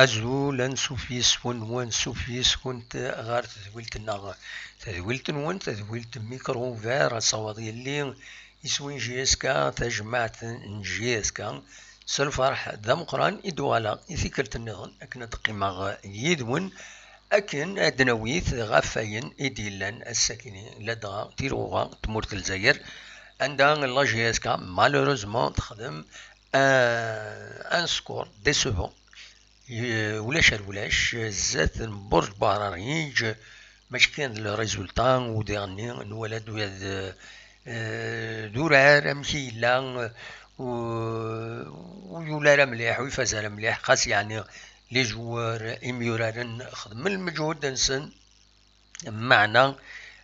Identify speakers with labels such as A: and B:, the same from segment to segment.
A: أزولا سوفيس ون سوفيس كنت غار تذويلت نون تذويلت ميكرو فير صوادي اللي يسوي جيسكا تجمعت جيسكا سالفرح ذا مقران إدوالا يثيكلت النظام أكنا تقيمة يدون أكن أدنويث غفاين إديلان الساكنين لدغا تيروغا تمورت الجزائر عندها لا جيسكا مالوروزمون تخدم ان سكور ديسوفون ولاش زات برج باراريج باش كان الريزولتا وديرني نولد دورار امشي لا ويولار مليح ويفاز مليح خاص يعني لي جوار اميورارن خدم المجهود نسن معنا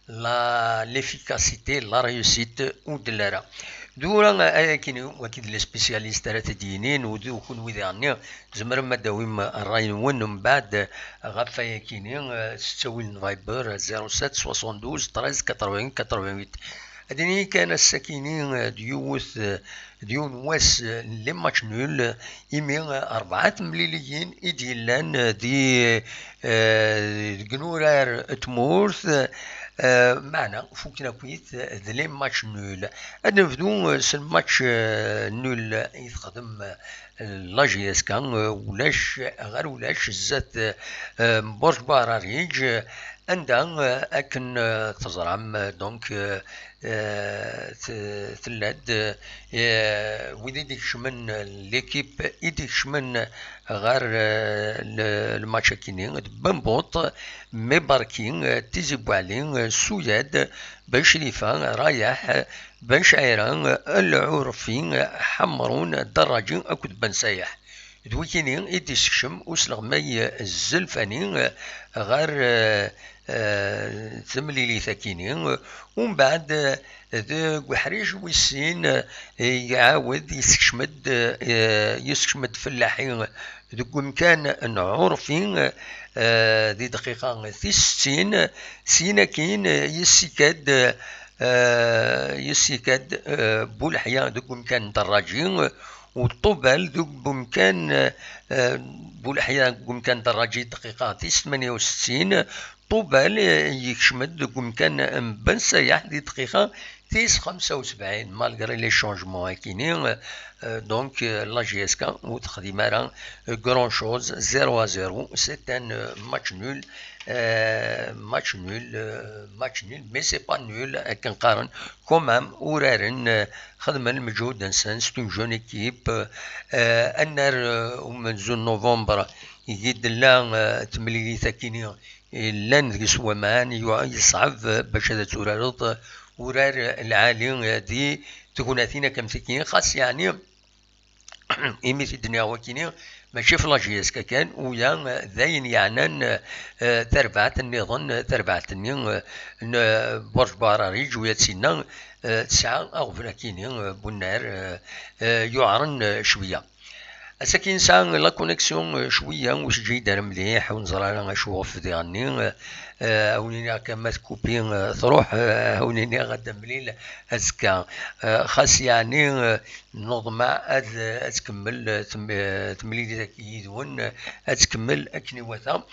A: لا ليفيكاسيتي لا ريوسيت ودلارا دورا كاين واكيد لي سبيسياليست راه تدينين وكون وذاني زمر ما داويم الراي من بعد غفايا كاينين 6 فايبر 07 72 13 80 88 هاديني كان الساكنين ديون واس لي ماتش نول إيمي 4 مليليين إديلان دي جنورار تمورث معنا فوكنا كويت ذلي ماتش نول هاد نبدو الماتش نول يتقدم لا جي اس كان ولاش غير ولاش زات برج باراريج عندها اكن تزرعم دونك تلاد ويدي ديكشمن ليكيب يديكشمن غير الماتش كينين بنبوط مباركين تيزيبوالين سوياد بنشريفان رايح بنشعيران العرفين حمرون دراجين اكد بنسايح دويكينين يديسكشم وسلغمي الزلفانين غير ثمليلي ثاكينين ومن بعد ذو حريج ويسين يعاود يسكشمد فلاحين ذو مكان عرفين ذي دقيقة 60 سينا كاين يسيكاد بولحيا ذو مكان دراجين والطوبال ذو بمكان بولحيا بمكان دراجي دقيقة 68 طوبال يكشمد ذو مكان بن سياح دي دقيقة 75 مالغري لي شونجمون كاينين دونك لا جي اس كا وتخدم راه غران شوز 0-0 سي ان ماتش نول ماتش نول مي سي با نول كنقارن كومام ورارن خدم المجهود انسان سي اون جون ايكيب انر من زون نوفمبر يجد لا تمليلي ثاكينين لان ذي سوامان يصعب باش هذا تورارط ورار العالي دي تكون ثينا كمسكين خاص يعني إيمي في الدنيا وكينين ماشي في لاجيس كان ويا ذاين يعني تربعة النظام تربعة برج باراريج ويا تسينا تسعة أغفر كينين بنار يعرن شوية أساكين ساعة لا كونيكسيون شوية واش جاي دار مليح ونزرع شوف ديالني هونيني كما تكوبين تروح هونيني غدا مليل أزكا خاص يعني نظمة تكمل تمليل ذاك يدون تكمل أكني وثا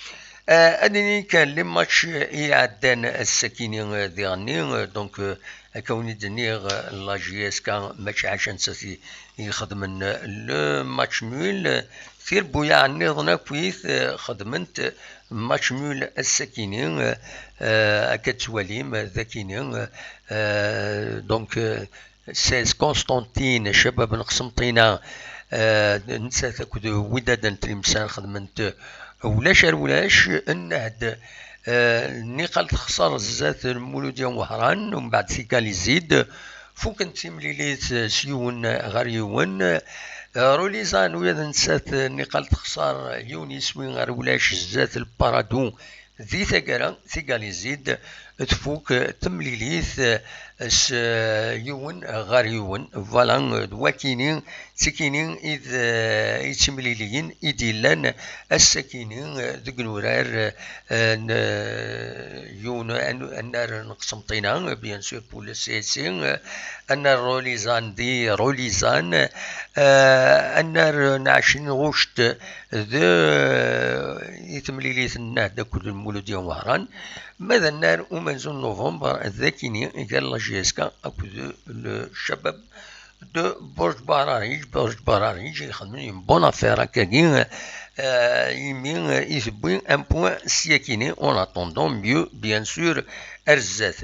A: أدني كان لي ماتش يعدان الساكينين ديالني دونك كوني دنيغ لا جي اس كان ماتش عشان ساتي يخدم لو ماتش نول في بويا عني ظنا كويس خدمت ماتش نول الساكينين كتواليم ذاكينين دونك سيس كونستانتين شباب نقسمطينا نسات كود وداد تريمسان خدمت ولاش النهد نقل تخسر زات المولوديا وهران ومن بعد سيكال يزيد فوق نتيمليليت سيون غير يون روليزان ويا نسات نقل تخسر يونيس وين غير ولاش زات البارادو ذي ثقرا سيكال يزيد تفوك تمليليث يون غار يون فوالا دواكينين سكينين إذ تمليليين إديلان السكينين ذك نورار يون النار نقسمطينا بيان سور بول سيسين النار روليزان النار نعشين غوشت ذا يتمليليث النهدة كل المولودية وهران ماذا النار ومنزل نوفمبر ذاكيني قال لا جيسكا أكد الشباب دو برج براريج يخدمون بون افير هكاكي يمين يثبوين ان بوان سياكيني اون اتوندون ميو بيان سور ارزات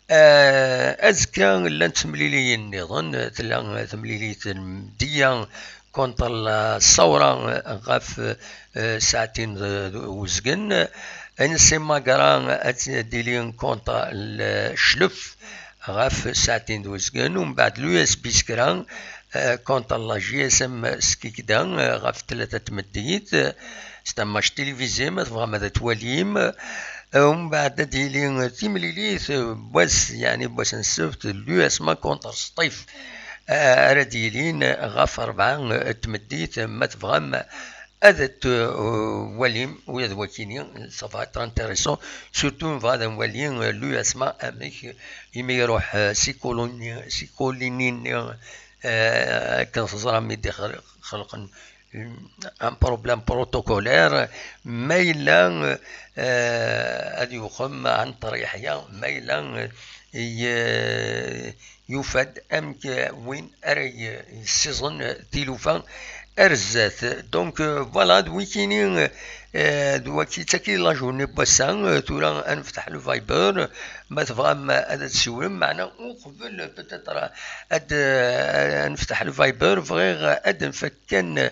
A: ازكا لان تمليلي النظام تلا تمليلي مديا كونتر الثورة غاف ساعتين وزقن انسيما قرا ديلين كونتر الشلف غاف ساعتين وزقن ومن بعد لو اس بي سكران كونتر لا جي اس ام سكيكدا غاف 3 تمديت ستماش تلفزيون ما تبغى ماذا تواليم ومن بعد ديلين تيمليليث بواس يعني بواس نسفت لو اس ما كونتر سطيف رديلين غاف 4 تمديت ما تبغى هذا وليم ويا وكينين صافا انتريسون سورتو فهذا وليم لو اسماء اميك يمي يروح سيكولينين كان صزرا ميدي خلق ان بروبليم بروتوكولير ميلا هذه يقوم عن طريحيا ميلا يفاد امك وين اري السيزون تيلوفان ارزات دونك فوالا دويكيني دواكي تاكي لا جورني بوسان تورا نفتح لو فايبر ما تبغى هذا تسولم معنا وقبل بتاتر اد نفتح لو فايبر فغير اد نفكن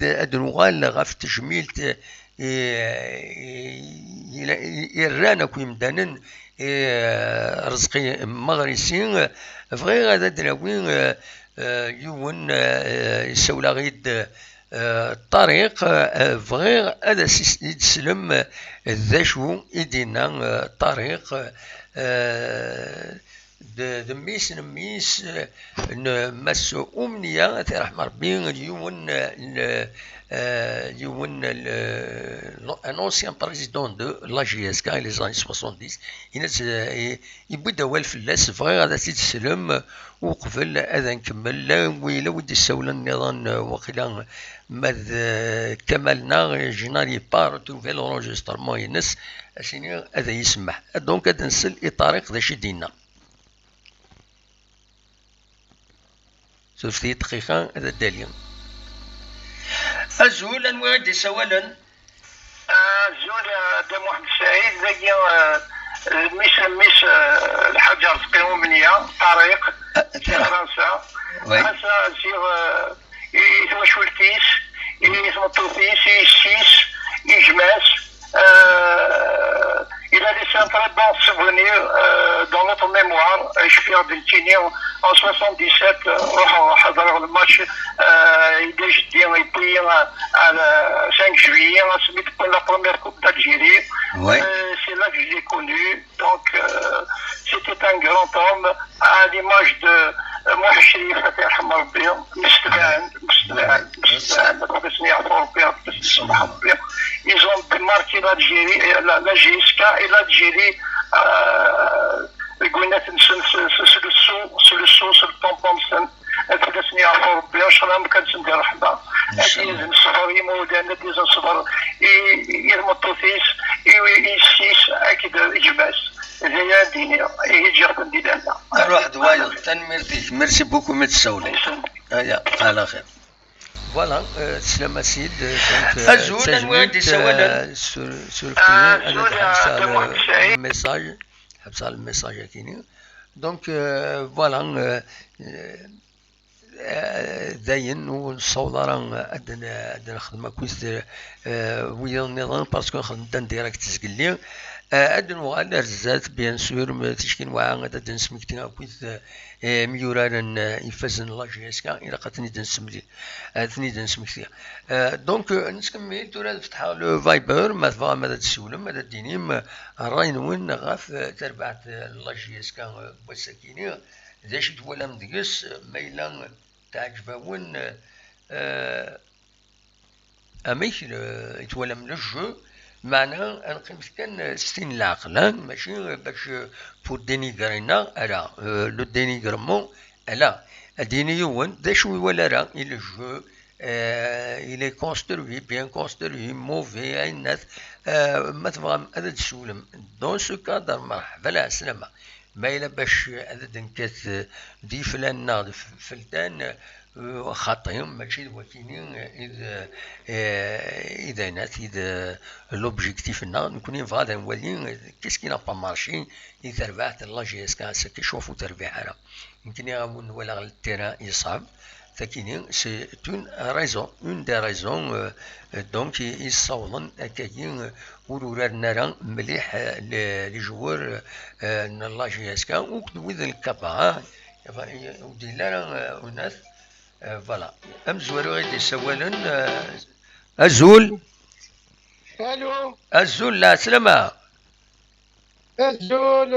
A: اد نوغال غاف تجميل يرانا كوي مدانن رزقي مغرسين فغير هذا دراوين يون يسولا غيد الطريق فغير هذا يتسلم ذا شو يدينا الطريق دميس نميس نمس أمنية رحم ربي يون un ancien président de la GSK les années 70 يبدا والف اللاس فغير هذا تيتسلم وقبل هذا نكمل ويلا ودي السولة النظام وقيلا ماذ كملنا جينالي بار توفي لونجسترمون ينس اسيني هذا يسمح دونك هذا نسل الطريق ذا شي دينا ثلثي دقيقة هذا الدليل أزول أنواع سوالا
B: أزول دم واحد السعيد زي مش الحاجة رزقي أمنية طريق فرنسا فرنسا سير يتمشوا الكيس يتمطوا الكيس يشيش يجماس il a laissé un très bon souvenir dans notre mémoire. Je suis argentinien en 77. حضروا الماتش يجي يبي على 5 juillet. C'était pour la première coupe d'Algérie. C'est là que je l'ai connu. Donc c'était un grand homme à l'image de محي الشريف الله يرحم ربي مستبان ils ont marqué l'Algérie la GSK et l'Algérie قلنا سلسو البومبومسن هذا سني يعرفوا ربي واش راهم كنتسمى رحمه هذه الصفر يمودان هذه الصفر يرمطوثيس يسيس اكيد يجباس زي الدنيا يجي عندي دابا
A: روح دوايا تنميرتيك ميرسي بوكو متسولي يا على خير فوالا سلامة سيد
B: أزول أنواع سوالا
A: سور هذا الميساج حبس على الميساج كيني دونك فوالا داين والصوضرة أدنا خدمة كويس ويا النظام باسكو خدمت ديريكت تسقلي أدنو على الزات بيان سور ما تشكين وعا غادا دنسمك تينا كويث ميورارن يفازن لاجي اسكا إلا قاتني دنسملي ثني دنسمك تيا دونك نسكمل تورا فتحها لو فايبر ما تبغى ماذا تسولم ماذا دينيم راين وين غاف تربعت لاجي اسكا بوساكيني ذا شي تولا مدقس ميلا تعجبون أميك يتولى من الجو معناها نقيم كان ستين العقل ماشي باش بور دينيغرينا ألا لو دينيغرمون ألا الدينيون ذا شو ولا راه إلى الجو il est construit, bien construit, mauvais, أي الناس ما تبغى هذا تسولم دون سو كادر مرحبا لا سلامة ما إلا باش هذا دنكات دي فلان فلتان خاطئين ماشي وكينين إذا ناس إذا لوبجيكتيف نكون فغادا نولي كيسكي نا با مارشي إذا ربحت الله جي اسكا كيشوفو تربيحها يمكن يغامون ولا التيران يصعب لكن سي اون دي ريزون دونك يصولن هكاكين ورورنا راه مليح لي جوار الله جي اسكا وكدوذ الكابا ودي لا وناس فوالا امزورو غيدي سوالا ازول
C: الو
A: ازول لا سلامة
C: الزول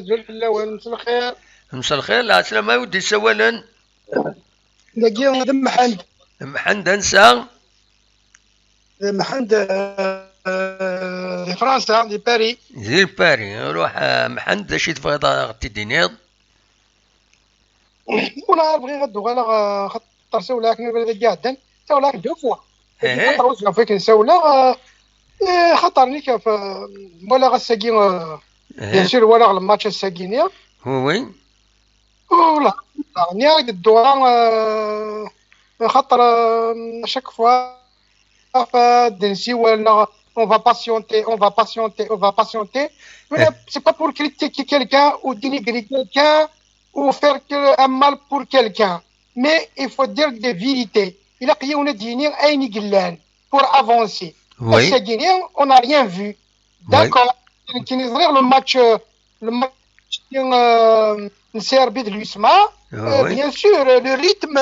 C: زول في الاول مساء الخير
A: مساء الخير لا سلامة ودي سوالا
C: دقيقة ذم محمد
A: محمد انسى
C: محمد في فرنسا في باريس
A: زي باري روح محمد شي تبغي تدينيض
C: ولا بغي غدو غالا خطر سولا كنا بلاد قاعدين سولا دو فوا خطر وصلنا فيك نسولا خطرني كيف ولا غساكين بيان سور ولا الماتش الساكينيا
A: وي
C: ولا نيا الدوران خطر chaque fois دنسي ولا on va patienter c'est pas pour critiquer quelqu'un ou dénigrer quelqu'un ou faire un mal pour quelqu'un mais il faut dire des vérités il a qu'il y a une dîner أين قلان pour avancer on n'a rien vu d'accord qui nous le match نسير اليسمى bien sûr le rythme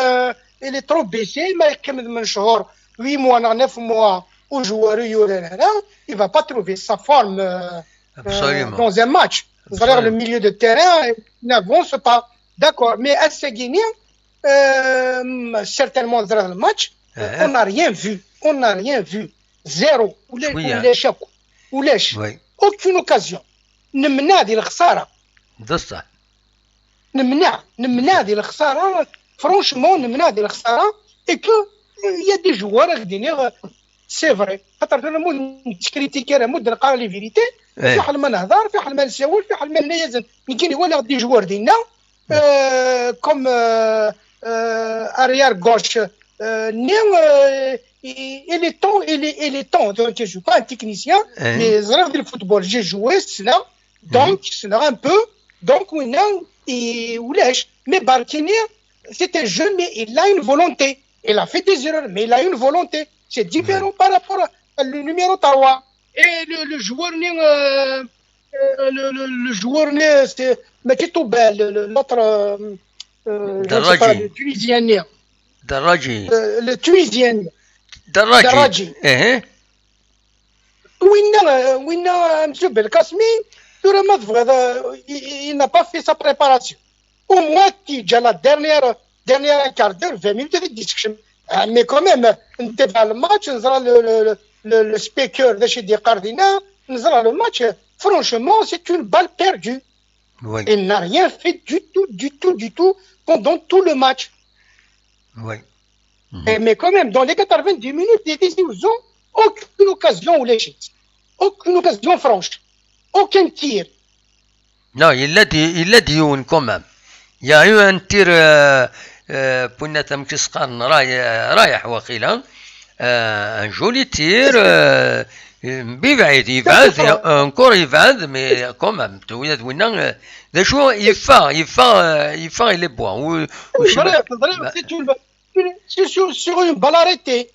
C: il est trop baissé ما يكمل من شهور 8 mois 9 mois au joueur il va pas trouver sa forme dans un match le milieu de terrain n'avance pas d'accord mais à Seguinia certainement dans le match on n'a rien vu zéro ولاش aucune occasion نمنع هذه الخساره
A: بصح
C: نمنع هذه الخساره فرانشمون نمنع هذه الخساره اي كو يا دي جوار غاديين سي فري خاطر انا مود تكريتيكي راه مود نلقى لي فيريتي في حال ما نهضر في حال ما نساول في حال ما نيزن يمكن ولا دي جوار ديالنا كوم اريير غوش il est temps donc je suis pas un technicien mais زرف ديال الفوتبول جي جوي سلا donc سلا un peu donc ولاش مي باركيني c'est un jeune mais il a une volonté il a fait des erreurs mais il a une volonté c'est différent par rapport au numéro 3 et le joueur le joueur c'est Makitoubal l'autre
A: دراجي
C: le tunisien
A: دراجي
C: le tunisien
A: دراجي
C: وين monsieur Belkacemi ما تبغى il n'a pas fait sa préparation au moins déjà la dernière quart d'heure 20 minutes de discussion mais quand même انت في الماتش نزرى le speaker de chez Cardina نزرى le match franchement c'est une balle perdue il n'a rien fait du tout pendant tout le match mais quand même dans les 90 minutes ils n'ont aucune occasion aucune occasion franche aucun tir
A: non il l'a dit quand même il y a eu un tir بنا تمكس قرن رايح وقيلا un joli tir ببعيد يبعد انكور يبعد مي quand même تويد وين ذا شو يفا لي بوان
C: c'est sur une balle arrêtée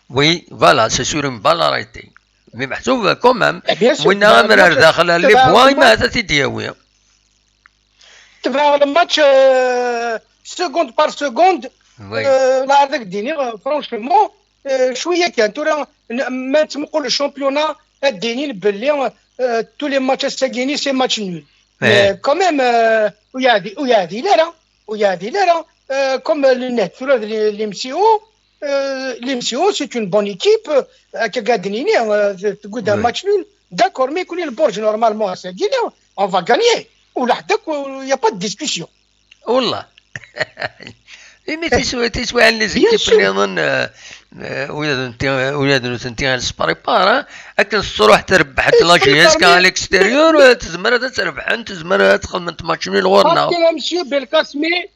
A: oui voilà c'est sur une balle arrêtée مي محسوب كومام
C: bien sûr
A: وين غامر داخل لي بوان ما تدياوي
C: تبع الماتش سكوند بار سكوند لا هذاك ديني فرونشمون شويه كان ترى ما تنقول الشامبيونا الدينين باللي تو لي ماتش ساكيني سي ماتش نول كوميم ويادي لا كوم النت ليمسيو سي اون بون ايكيب كقادنيني تقول ماتش نول داكور مي يكون البرج نورمالمون ساكيني اون فا غانيي ولا حداك يا با ديسكسيون
A: والله مي تسوى عن لي زيكيب اللي نظن ولاد تنتي سباريبار اكن تروح تربح حتى لا جياس كان على الاكستيريور تزمر تربح تزمر تدخل من تماتشمي الغورنا
C: مسيو بالكاسمي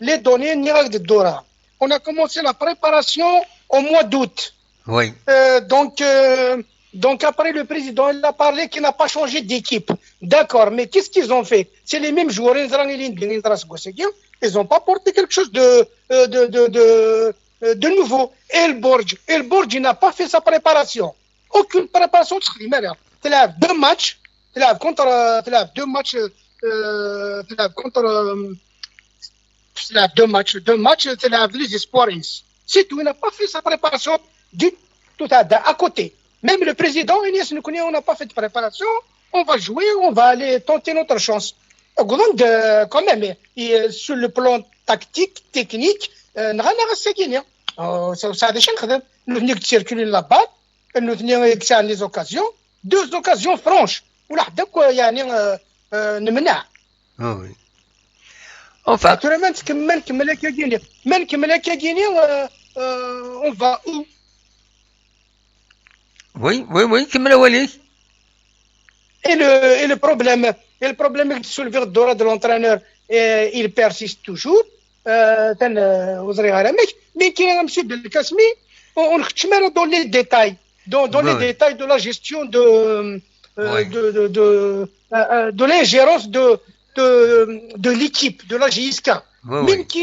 C: les données نيراك الدورة on a commencé la préparation au mois d'août
A: oui
C: donc après le président il a parlé qu'il n'a pas changé d'équipe d'accord mais qu'est-ce qu'ils ont fait c'est les mêmes joueurs ils n'ont pas porté quelque chose de nouveau et le Borj il n'a pas fait sa préparation aucune préparation tu as deux matchs les espoirs c'est tout il n'a pas fait sa préparation du tout à côté même le président on n'a pas fait de préparation on va jouer on va aller tenter notre chance quand même sur le plan tactique technique ça a déjà nous venons de circuler la balle nous venons de les occasions deux occasions franches
A: oui enfin
C: on va où
A: oui كمل وليك
C: et le problème que soulevé le droit de l'entraîneur il persiste toujours mais qui est monsieur Belkacmi on recherche dans les détails dans les détails de la gestion de l'ingérence de l'équipe de la JSK même qui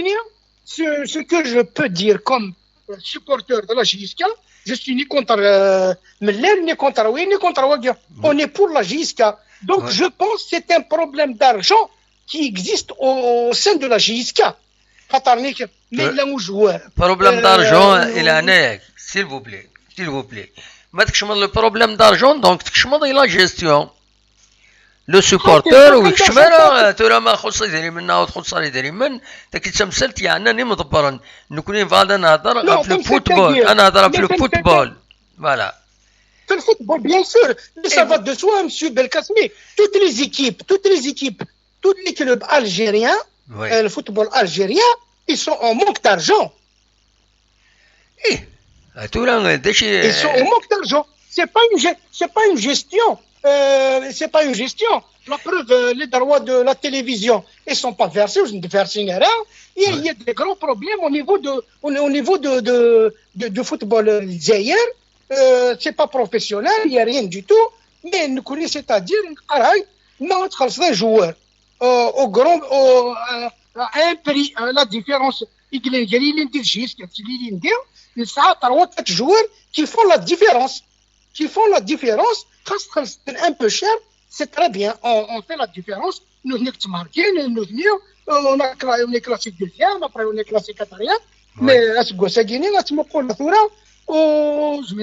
C: ce que je peux dire comme supporter de la JSK je suis ni contre Meller, ni contre Aoué, ni contre Ouagia. On est pour la JSK. Donc je pense que c'est un problème d'argent qui existe au sein de la JSK.
A: Problème d'argent, il en est, s'il vous plaît. ما تكشمل le problème d'argent, donc تكشمل la gestion. لو سوبورتور ويكشمل ترى ما خص يدري منا وتخص يدري من تاكي تمثلت يعني انني مضبرا نكون فادا نهضر في الفوتبول انا نهضر في الفوتبول فوالا
C: في الفوتبول bien sûr ça va de soi monsieur Belkacmi toutes les équipes tous les clubs algériens le football algérien ils sont en manque d'argent
A: ترى داشي
C: ils sont en manque d'argent c'est pas une gestion c'est pas une gestion. La preuve, les droits de la télévision, ils sont pas versés, ils sont versés rien. Il y a des grands problèmes au niveau de football zaïr. C'est pas professionnel, il y a rien du tout. Mais nous connaissons, c'est-à-dire, non, c'est joueur à un prix, la différence. Il y a 3-4 joueurs qui font la différence. Un peu cher, c'est très bien, on fait la différence. Nous venons de marquer, on est classé deuxième, après on est classé quatrième. Mais à ce gosse guinéen, à ce moment là, je me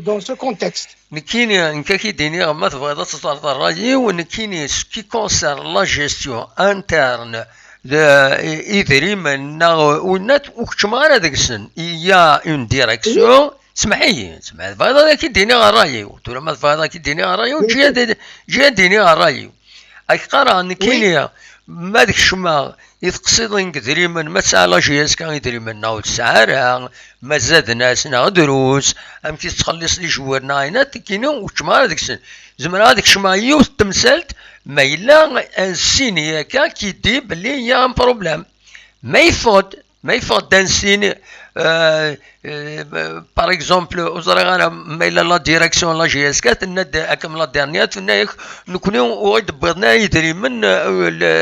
C: dans ce contexte.
A: نكيني نكاكي ديني ما تبغى تصدر الراجي ونكيني سكي كونسير لا جيستيون انترن إذا من ونات وكشمارة داك السن يا اون ديريكسيون سمحي فهذا كي ديني غرايو ترى ما فهذا كي ديني غرايو جا ديني غرايو اي قرا نكيني ما داك الشما يتقصد كدري من ما تسعى لا جياس كان يدري منا وتسعى ما زاد ناسنا دروس ام كي تخلص لي جوارنا هنا كاينين وكشمارة داك السن زعما هذاك الشما يوث تمثلت ما إلا السيني هكا كيدي بلي هي ان بروبليم ما يفوت دان سيني باغ اكزومبل وزرا ما إلا لا ديريكسيون لا جي اس كات كم لا ديرنيات نكونو ويدبرنا يدري من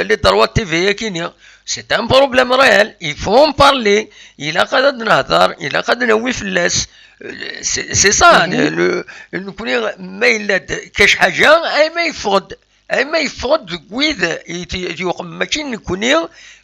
A: لي دروات تي في كاينين C'est un problème réel. Il faut en parler. Il a qu'à نهضر. Il a qu'à نوي فلاس. C'est ça. نكون ما إلا كاش حاجة أي ما يفقد قويد يوقف ماشي نكوني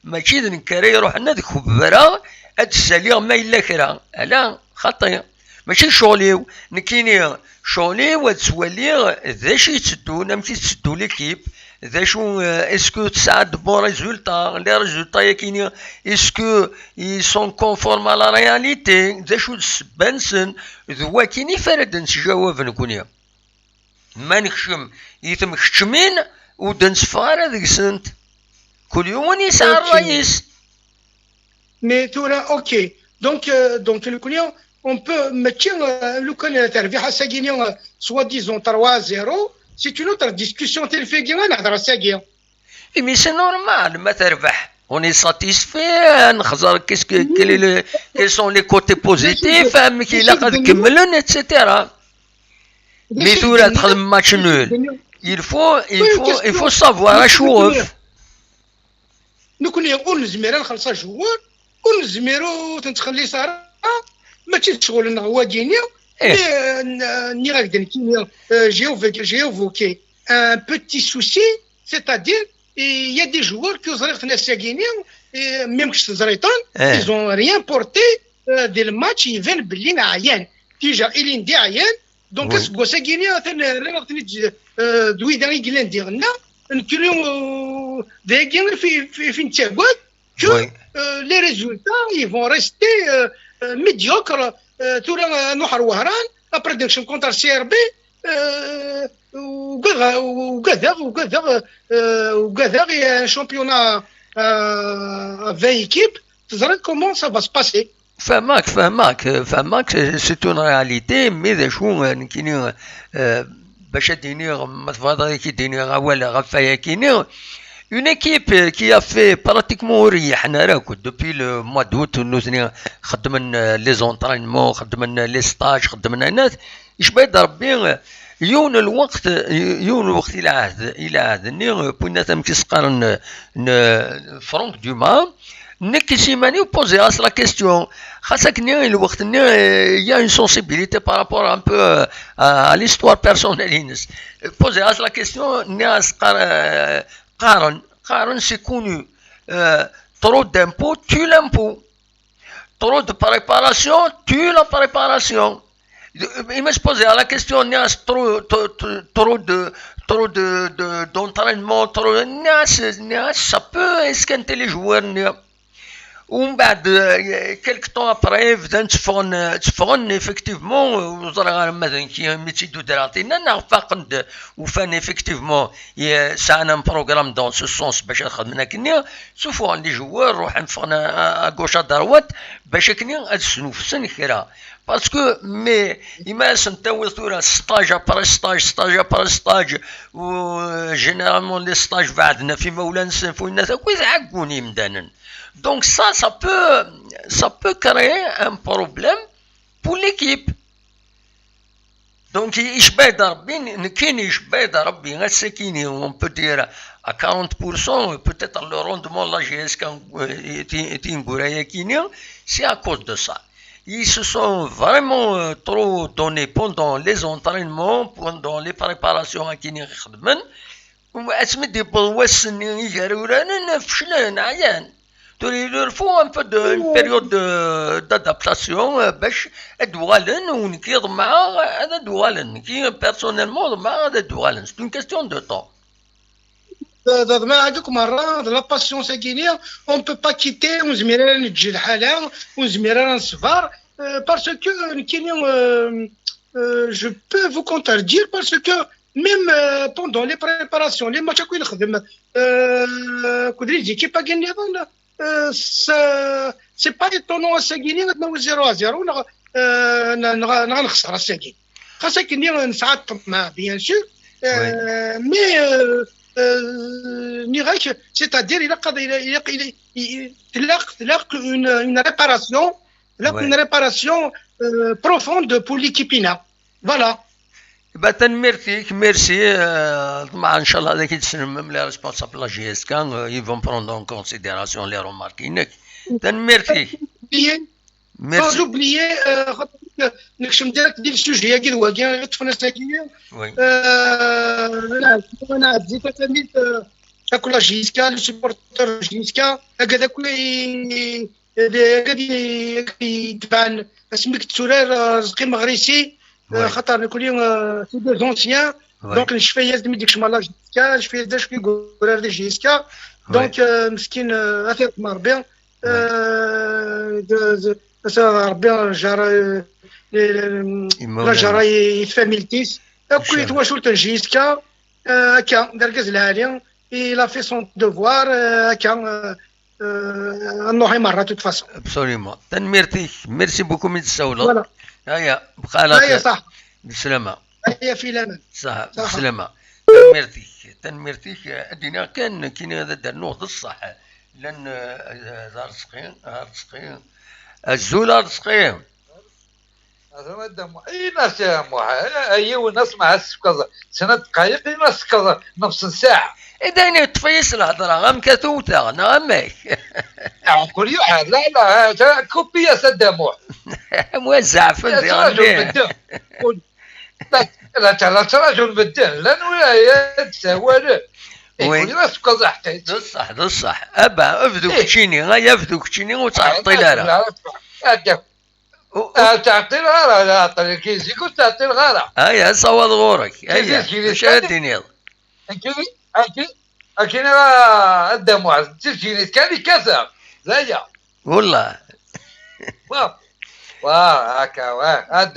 A: ماشي نكري روحنا ذيك خبرة أتسالي ما إلا كرا لا خطير ماشي شغليو نكيني شغلي وتسولي ذا شي تسدو نمشي تسدو ليكيب ذا شو اسكو تساعد بون ريزولتا لي ريزولتا يكيني اسكو ils sont conformes à la réalité ذا شو تسبنسن ذوا كيني فرد نتجاوب نكوني ما نخشم يتم خشمين ودنسفار هذيك سنت كل يوم يسعى الرئيس.
C: Mais tout là, ok. Donc le client, on peut mettre le client interview à Saguignan, soi-disant 3-0. C'est une autre discussion téléphonique à Saguignan.
A: Mais c'est normal, ما تربح. On est satisfait, نخزر quels sont les côtés positifs, كي لاقا كملن, etc. Mais tout là, تخدم match nul. Il faut savoir أشوف.
C: نكون يقول نزميرا نخلص جوار ونزميرو تنتخلي صار ماشي شغل هو ديني ني غادي j'évoqué un petit souci, c'est-à-dire il y a des joueurs qui ont même que ils ont rien porté dès le match ils viennent بلين عيان déjà il est عيان donc كسبوا ساكيني دوي داغي كلان ديالنا نكلو دايقين في نتاقوات que les résultats ils vont rester médiocres تورا نحر وهران après d'action contre CRB وكذا un championnat à 20 équipes تزرع comment ça va se passer.
A: فهمك c'est une réalité mais ذا شو نكيني باش ديني متفاضل كي ديني غوالا غفايا كيني une équipe qui a fait pratiquement ريحنا راكو depuis le mois d'août نوزني خدمنا لي زونطرينمون خدمنا لي ستاج خدمنا ناس اش بايد ربي يون الوقت الى عهد ني بونا تم كيسقارن فرانك دوما نكي سيماني وبوزي اس لا كيستيون خاصك ني الوقت ني يا اون سونسيبيليتي بارابور ان بو à l'histoire personnelle بوزي اس لا كيستيون ني قارن c'est connu trop d'impôts tue l'impôt trop de préparation tue la préparation. Il me pose la question il y a trop d'entraînement ça peut esquinter les joueurs. ومن بعد quelques temps après بدنا تفغن effectivement وزرا مثلا كي ميتيدو دراتينا نعرفاقند وفان effectivement ساعنا بروغرام دون سو سونس باش نخدمنا كني سوفو لي جوار روح نفغنا اغوشا دروات باش كني نسنوفسن كرا باسكو مي يمارس نتاوي ثورا ستاج ابار ستاج و جينيرالمون لي ستاج بعدنا في مولانس فوينا كويس عقوني مدانا. Donc ça peut créer un problème pour l'équipe. Donc on peut dire à 40%, peut-être le rendement de la GS c'est à cause de ça. Ils se sont vraiment trop donnés pendant les entraînements, pendant les préparations à Kini Khadman. Il leur faut un peu une période d'adaptation باش ادوالن ونكيض مع هذا دوالن كي بيرسونيلمون مع هذا دوالن c'est une question de temps.
C: ما هذوك مرة لا باسيون ساكينية on peut pas quitter ونزميرا نتجي الحالة ونزميرا نصبر parce que je peux vous contredire parce que même pendant les préparations les matchs كي نخدم كودري ديكي با كاين c'est pas étonnant à Saguini نتناول 0-0 نخسر الساقين خاصة كني نساعد مع بيان سور مي نيغاك c'est-à-dire il a une réparation profonde pour l'équipe INA. Voilà.
A: تنميرتيك ميرسي. طبعا ان شاء الله هذاك يتسلم لي ريسبونسابل لا جي اس كان يفون بروندر اون كونسيديراسيون لي روماركينك. تنميرتي
C: sans oublier نكشم ديريكت ديال السوجي كي هو كاين طفنا ساكيه
A: وي
C: انا عزيت تميت تاكل جيسكا لو سيبورتور جيسكا هكذا كل يدفع اسمك تسورير رزقي مغريسي خاطر كل يوم سي دو زونسيان دونك الشفايه لازم يديك شمال جيسكا الشفايه داش كيقول دي جيسكا دونك مسكين اثير مربي ربي جرى يتفاميلتيس كل تواشلت جيسكا هكا دركز العالي il a fait son devoir هكا نروح مرة توت فاسون
A: ابسوليومون. تنميرتي ميرسي بوكو من السولة. هيا بقى على
C: خير. صح
A: بالسلامة.
C: هيا في الامان.
A: صح بالسلامة. تنميرتيك ادينا كاين هذا دار ضد الصح لان رزقين الزول رزقين
D: هذا دم اي ناس يا موحى اي وناس مع السكر سنه دقائق ناس سكر نص ساعه
A: اذا تفيس الهضره غام كتوتا غامك
D: كل يوم لا كوبيه سدموح
A: موزع في
D: لا رجل بالدين لان ولايات سوالف كل يوم سكر حتى
A: صح ابا افدوك تشيني غا يفدوك تشيني وتعطي لها
D: تعطي الغارة لا تعطي كيزي كنت تعطي الغارة
A: هيا صوت غورك هيا شاديني
D: أكيد الدموع تجيني كان كذا زيا
A: والله
D: واه هكا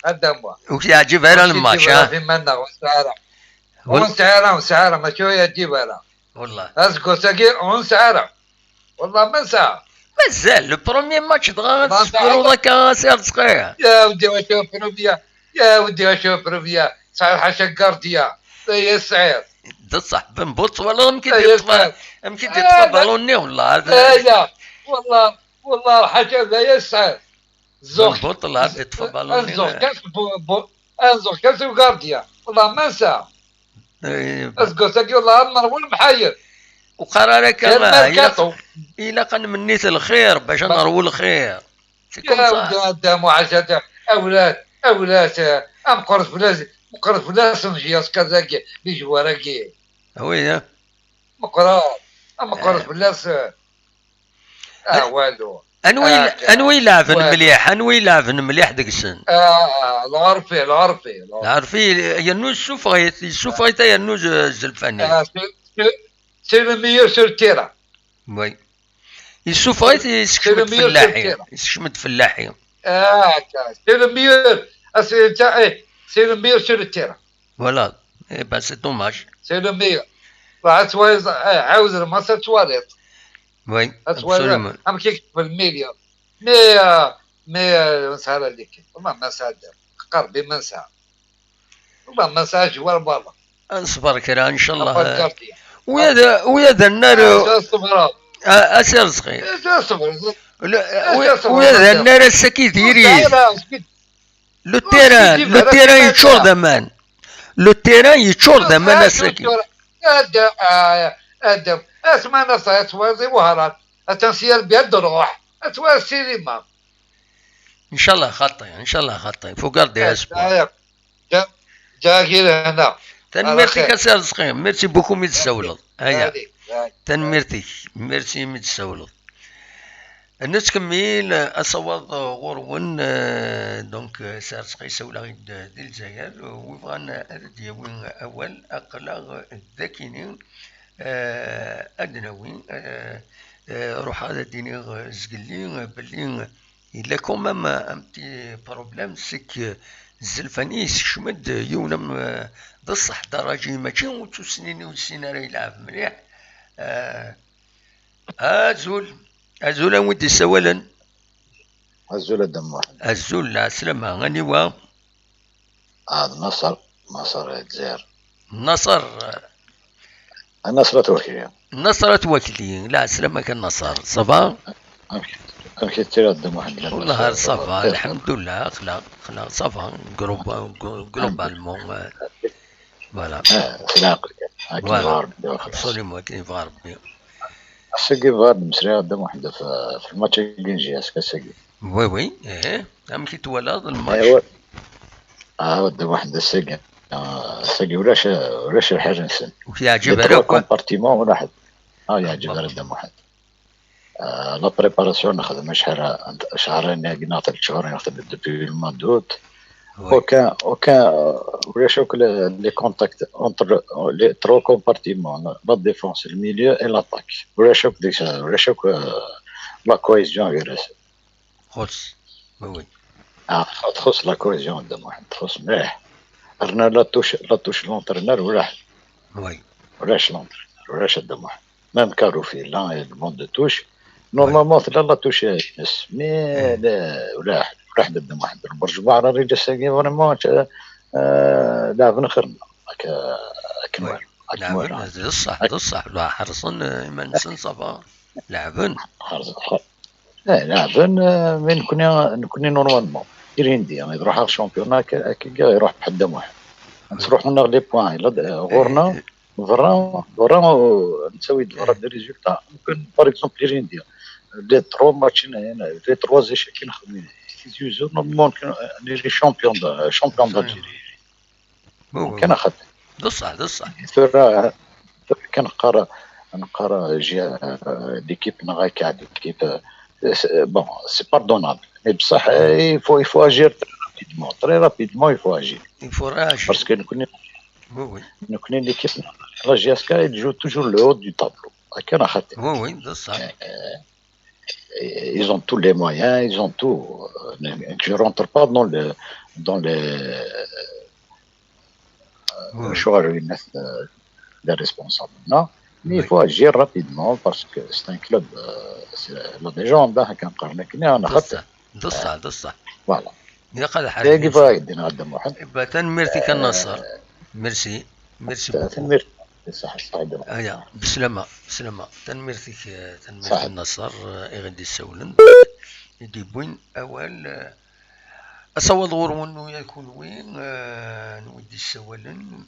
D: الدموع
A: وش يعجبها لها الماتش ها
D: في منا ونسعرة ما شوية تجيبها لها
A: والله
D: أذكر ساقي ونسعرة والله ما نسعر
A: مازال لو بروميي ماتش دغا غتسكرو ذاك سير صغير
D: يا ودي واشوف بروفيا صحيح شقرتيا يا سعير
A: صح بنبوط ولا يمكن يطفى بالوني والله
D: لا والله حاجه يا سعير
A: زوق بوط لا يطفى بالوني
D: انزور كاس وقارديا والله ما نسى اسكو ساكي والله مرول محير
A: وقرارك إلا كان منيت الخير باش نروي الخير
D: يا دامو عشان اولاد ام قرص فلاس نجي كذاك بجواركي
A: وي
D: ام قرص فلاس والو
A: انوي لافن مليح ديك السن العرفي ينوز السفغيت ينوز الزلفاني
D: سي لو ميور سور تيرا
A: وي السفغيت يسكشمت فلاحي
D: سي لو ميور سي لو ميور سور تيرا
A: فوالا با سي دوماج
D: سي لو ميور عاوز المصر تواليت
A: وي
D: ابسوليومون ام كيك بالمليون مي نسهر عليك والله ما ساعد قربي ما ساعد والله ما ساعد جوار برا
A: نصبر كرا ان شاء الله ويا النار اسير صغير ويا النار السكي ديري لو تيران يتشور دمان لو تيران يتشور دمان السكي
D: ادم اسمع نصايح توازي وهرات اتنسير بيد الروح اتوازي سينما
A: ان شاء الله خطي فوق دي اسبوع
D: جاكي هنا
A: تنميرتي كسر صغير ميرسي بوكو ميت السولط هيا تنميرتي ميرسي ميت السولط نتكمل اصوات غورون دونك سار صغير سولا ديال الجزائر ويبغى دياوين اول اقلا الذاكينين ادناوين روح هذا ديني زقلي بلي الا كومام ان بتي بروبليم سيك الزلفانيس شمد يونم بصح درجي ماشي وتسنيني والسيناريو يلعب مليح ازول ودي سوالا
E: ازول الدمار
A: ازول لا سلامة غنيوا
E: نصر الجزائر
A: النصر توكلين لا سلامة كان نصر صباح
E: كي تيرا قدام واحد
A: والله صافا الحمد لله خلا صافا جلوبالمون فوالا
E: سلاقك هاكي
A: فوالا
E: فار خلاص
A: ابسوليمون كاين في ربي
E: ساقي فار مسري قدام واحد في الماتش كينجي اسكا ساقي
A: وي هم كي توالد الماتش
E: ايوا قدام واحد ساقي ساقي ولاش الحاجه نسن
A: وكيعجبها
E: تروا
A: لك
E: كومبارتيمون واحد يعجبها قدام واحد لا بريباراسيون نخدم شهرين قلنا 3 شهور نخدم دوبي الموا دوت aucun ولاش لي كونتاكت اونتر لي ترو كومبارتيمون لا ديفونس الميليو اي لاتاك ولاش لا كويزيون غير
A: خص وي
E: تخص لا كويزيون قدام واحد تخص مليح رنا لا توش لونترينور
A: وي
E: ولاش لونترينور ولاش قدام واحد ميم كاروفي لا المون دو توش نورمالمون لا توش يس مي ولا قدام واحد برج بعرة رجال ساقي فريمون لاعب نخرنا اكمل
A: صح لا حرصن ما نسن صفا لاعبن
E: لاعبن من كنا نورمالمون يريندي يعني يروح على الشامبيون كي يروح قدام واحد نروح لنا لي بوين غورنا فرا نسوي دي ريزولتا ممكن باغ اكزومبل يريندي لي 3 ماتشين هنا لي 3 زيشا كي نخدمين يوزو ممكن نجي شامبيون دالجيري ممكن اخذ
A: بصح
E: كان نقرا ليكيب نغاك عاد ليكيب بون سي باردونابل مي بصح يفو اجير تري رابيدمون يفو اجير باسكو نكون ليكيب لا جياسكا يجو توجور لو هو دو طابلو كان اخذ
A: وي بصح
E: ils ont tous les moyens, ils ont tout. Je rentre pas dans les choix des responsables. Non, mais il faut agir rapidement parce que c'est un club, c'est la légende. Quand on a
A: صح
E: voilà.
A: يا قال
E: حاجة كيف يدينا قدام واحد
A: ميرتي كالنصر ميرسي بوكو
E: صح
A: بسلامة تنميرتك النصر غادي السولن يدي بوين اول اصوض غورونو يكون وين نودي السولن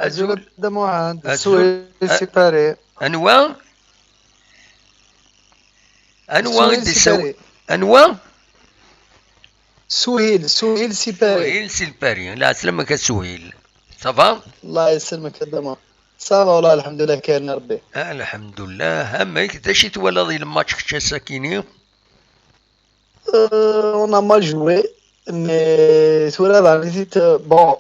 A: ازول
F: دموعان السويل سيباري
A: انواع
F: سهيل
A: سيباري لا سلمك سهيل صافا
F: الله يسلمك الدمار صافا والله الحمد لله كاين ربي
A: الحمد لله همك تاشي تولى الماتش كتا ساكيني
F: on a mal joué mais sur la vérité bon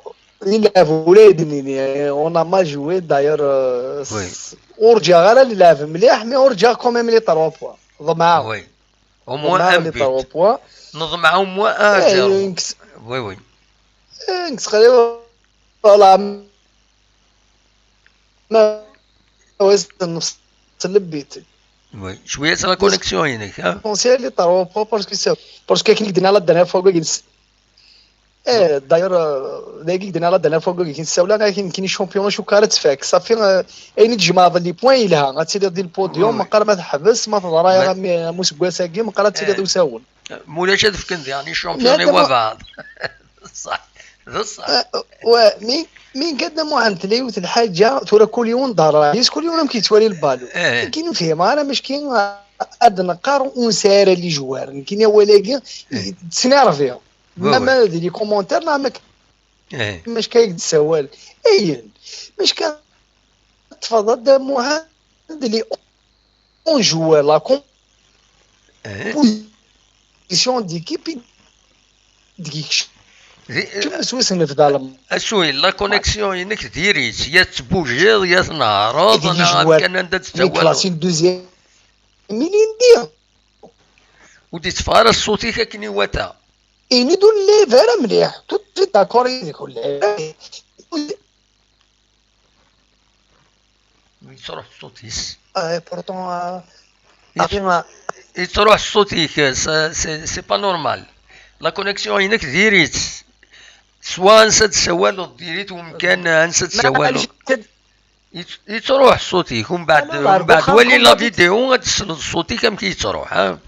F: il a voulu donner on a mal joué d'ailleurs ورجع غير اللي لعب مليح مي ورجع كوميم لي 3 بوان ضمعوا
A: وي او موان
F: لي 3 بوان
A: نضمعوا موان وي
F: انكس قريبا والله ما وزن نص لبيتي
A: وي شويه لا كونيكسيون هناك ها
F: بونسي لي 3 بوان باسكو كي قدنا على الدنا فوق داير دايك قدنا على الدنا فوق كي نساولا كاين شامبيون شو كارت فاك صافي اين تجمع لي بوين لها غتسير ديال البوديوم ما قال ما تحبس ما تضرايا موسكوا ساكي ما قال تسير وساول
A: مولاش هذا فكن يعني شامبيون هو بعض صح
F: مين قدموا عن تليوت الحاجه ترى كل يوم ضرايس كل يوم كيتوالي البالو كاين فيهم انا مش كاين ادنا قار ونسار اللي جوار كاين ولاقي تسنعرف فيهم ما لي كومونتير ما مش كاين السوال مش كان تفضل مهند اللي اون جوار لا كومبوزيسيون ديكيب ديكش
A: اسوي لا كونيكسيون انك ديريت يا تبوجيض يا تنعرض انا كان انت تتسوى
F: كلاسين دوزيام منين ندير
A: ودي تفارس صوتي كني واتا
F: اني دول لي فيرا مليح توت داكور كل
A: يتروح صوتيس
F: بورتون
A: يتروح صوتيك سي با نورمال لا كونيكسيون هناك ديريت سواء نسى تسوالو ديريت ومكان نسى تسوالو يتروح صوتيك ومن بعد ولي لا فيديو غتسند صوتيك كم كيتروح ها.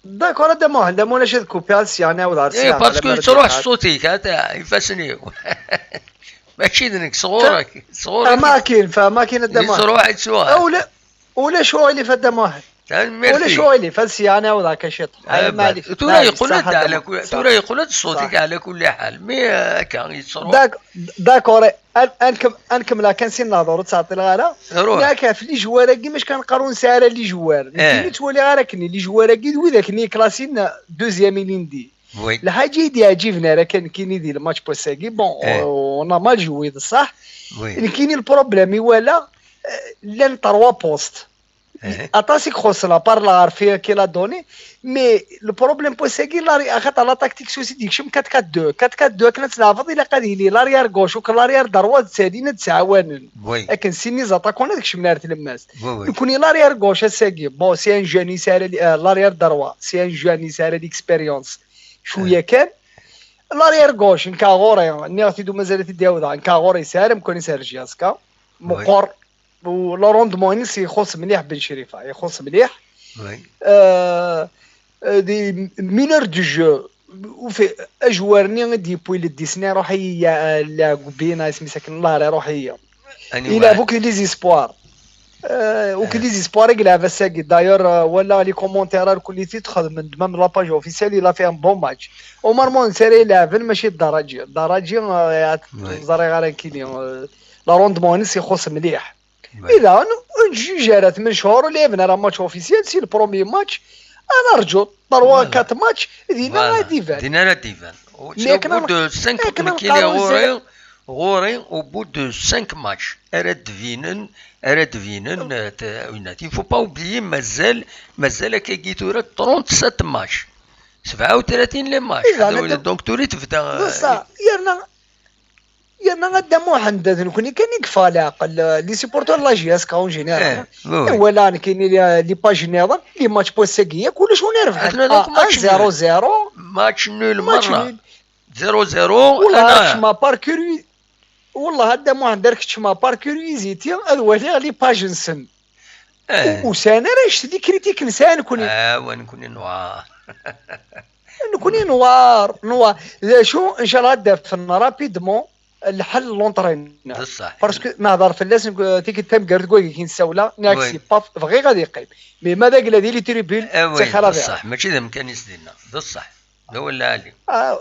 F: داكور هذا ما ولا شي كوبياس يعني ولا
A: عرفتي باسكو يتروح صوتيك هذا يفاسني ماشي دنك صغورك
F: ما كاين فما كاين هذا ما
A: يتروح يتسوى
F: ولا شو اللي فدا ما ولا شو اللي فالسيانه ولا كشط
A: ترى يقول صوتك على كل حال مي كان يتصرف
F: داكور انكم لا كنسي النظر تعطي الغاله ياك في لي جوار كيفاش كنقارون ساهله لي جوار كي تولي غاركني لي جوار كي ذاك ني كلاسين دوزيام ليندي الحاجه دي عجبنا راه كاين يدير الماتش بوساكي بون انا ما جوي صح كاين البروبليم ولا لان 3 بوست اتاسيك خوصنا بار لا عارفيه كي لا دوني مي لو بروبليم بوساكي لا خاطر لا تاكتيك سوسي ديك شم 4-4-2 كانت نافض الا قادي لي لاريار غوش وك لاريار دروات سادين تعاونن لكن سيني زاتاكون هذاك شمنار تلماس يكون لاريار غوش ساكي بون سي ان جوني سال لاريار دروا سي ان جوني سال ديكسبيريونس شويه كان لاريار غوش نكاغوري نيغتي دو مازال تداودا نكاغوري سالم كون يسار جياسكا مقر و روندمون يخص مليح بن شريفه يخص مليح دي مينور دو جو وفي اجوارني دي بويل ديسني روحيه لا بينا اسمي ساكن الله راه روحيه الى فوك لي زيسبوار وكي لي زيسبوار يلعب ساكي داير ولا لي كومونتير كل تيدخل من دمام لاباج اوفيسيال الى فيها بون ماتش ومرمون سيري لعب ماشي الدرجه زري غير كيني لا روندمون يخص مليح اذا جارات من شهور لعبنا راه ماتش اوفيسيال سي البروميي ماتش انا رجو 3-4 ماتش دينا
A: ديفان au bout de 5 كيلو غوري au bout de 5 ماتش اراد فينن il faut pas oublier مازال كيجيتو 37 ماتش 37 لي ماتش دونك توري تبدا يا غدا مو حندد كوني كان يكفى العقل لي سيبورتور لا جي اس كاون جينيرال ولا كاين لي باج نيضر لي ماتش بوساكيه كلش ونربح 0-0 ماتش نول مره 0-0
F: انا ما باركوري والله هذا مو عندك ما باركوريزيتي الولي لي باج نسن وسانا راه شتي كريتيك نسان كوني
A: ونكوني نوار
F: نكوني نوار شو ان شاء الله غدا فن رابيدمون الحل لونطرين
A: بصح
F: باسكو نهضر في اللازم تيك تم قرد كوي كي نساولا ناكسي باف بغي غادي يقيم مي ماذا قال هذه لي تريبيل
A: سي خرابي بصح ماشي ذا مكانيس ديالنا بصح هو اللي علي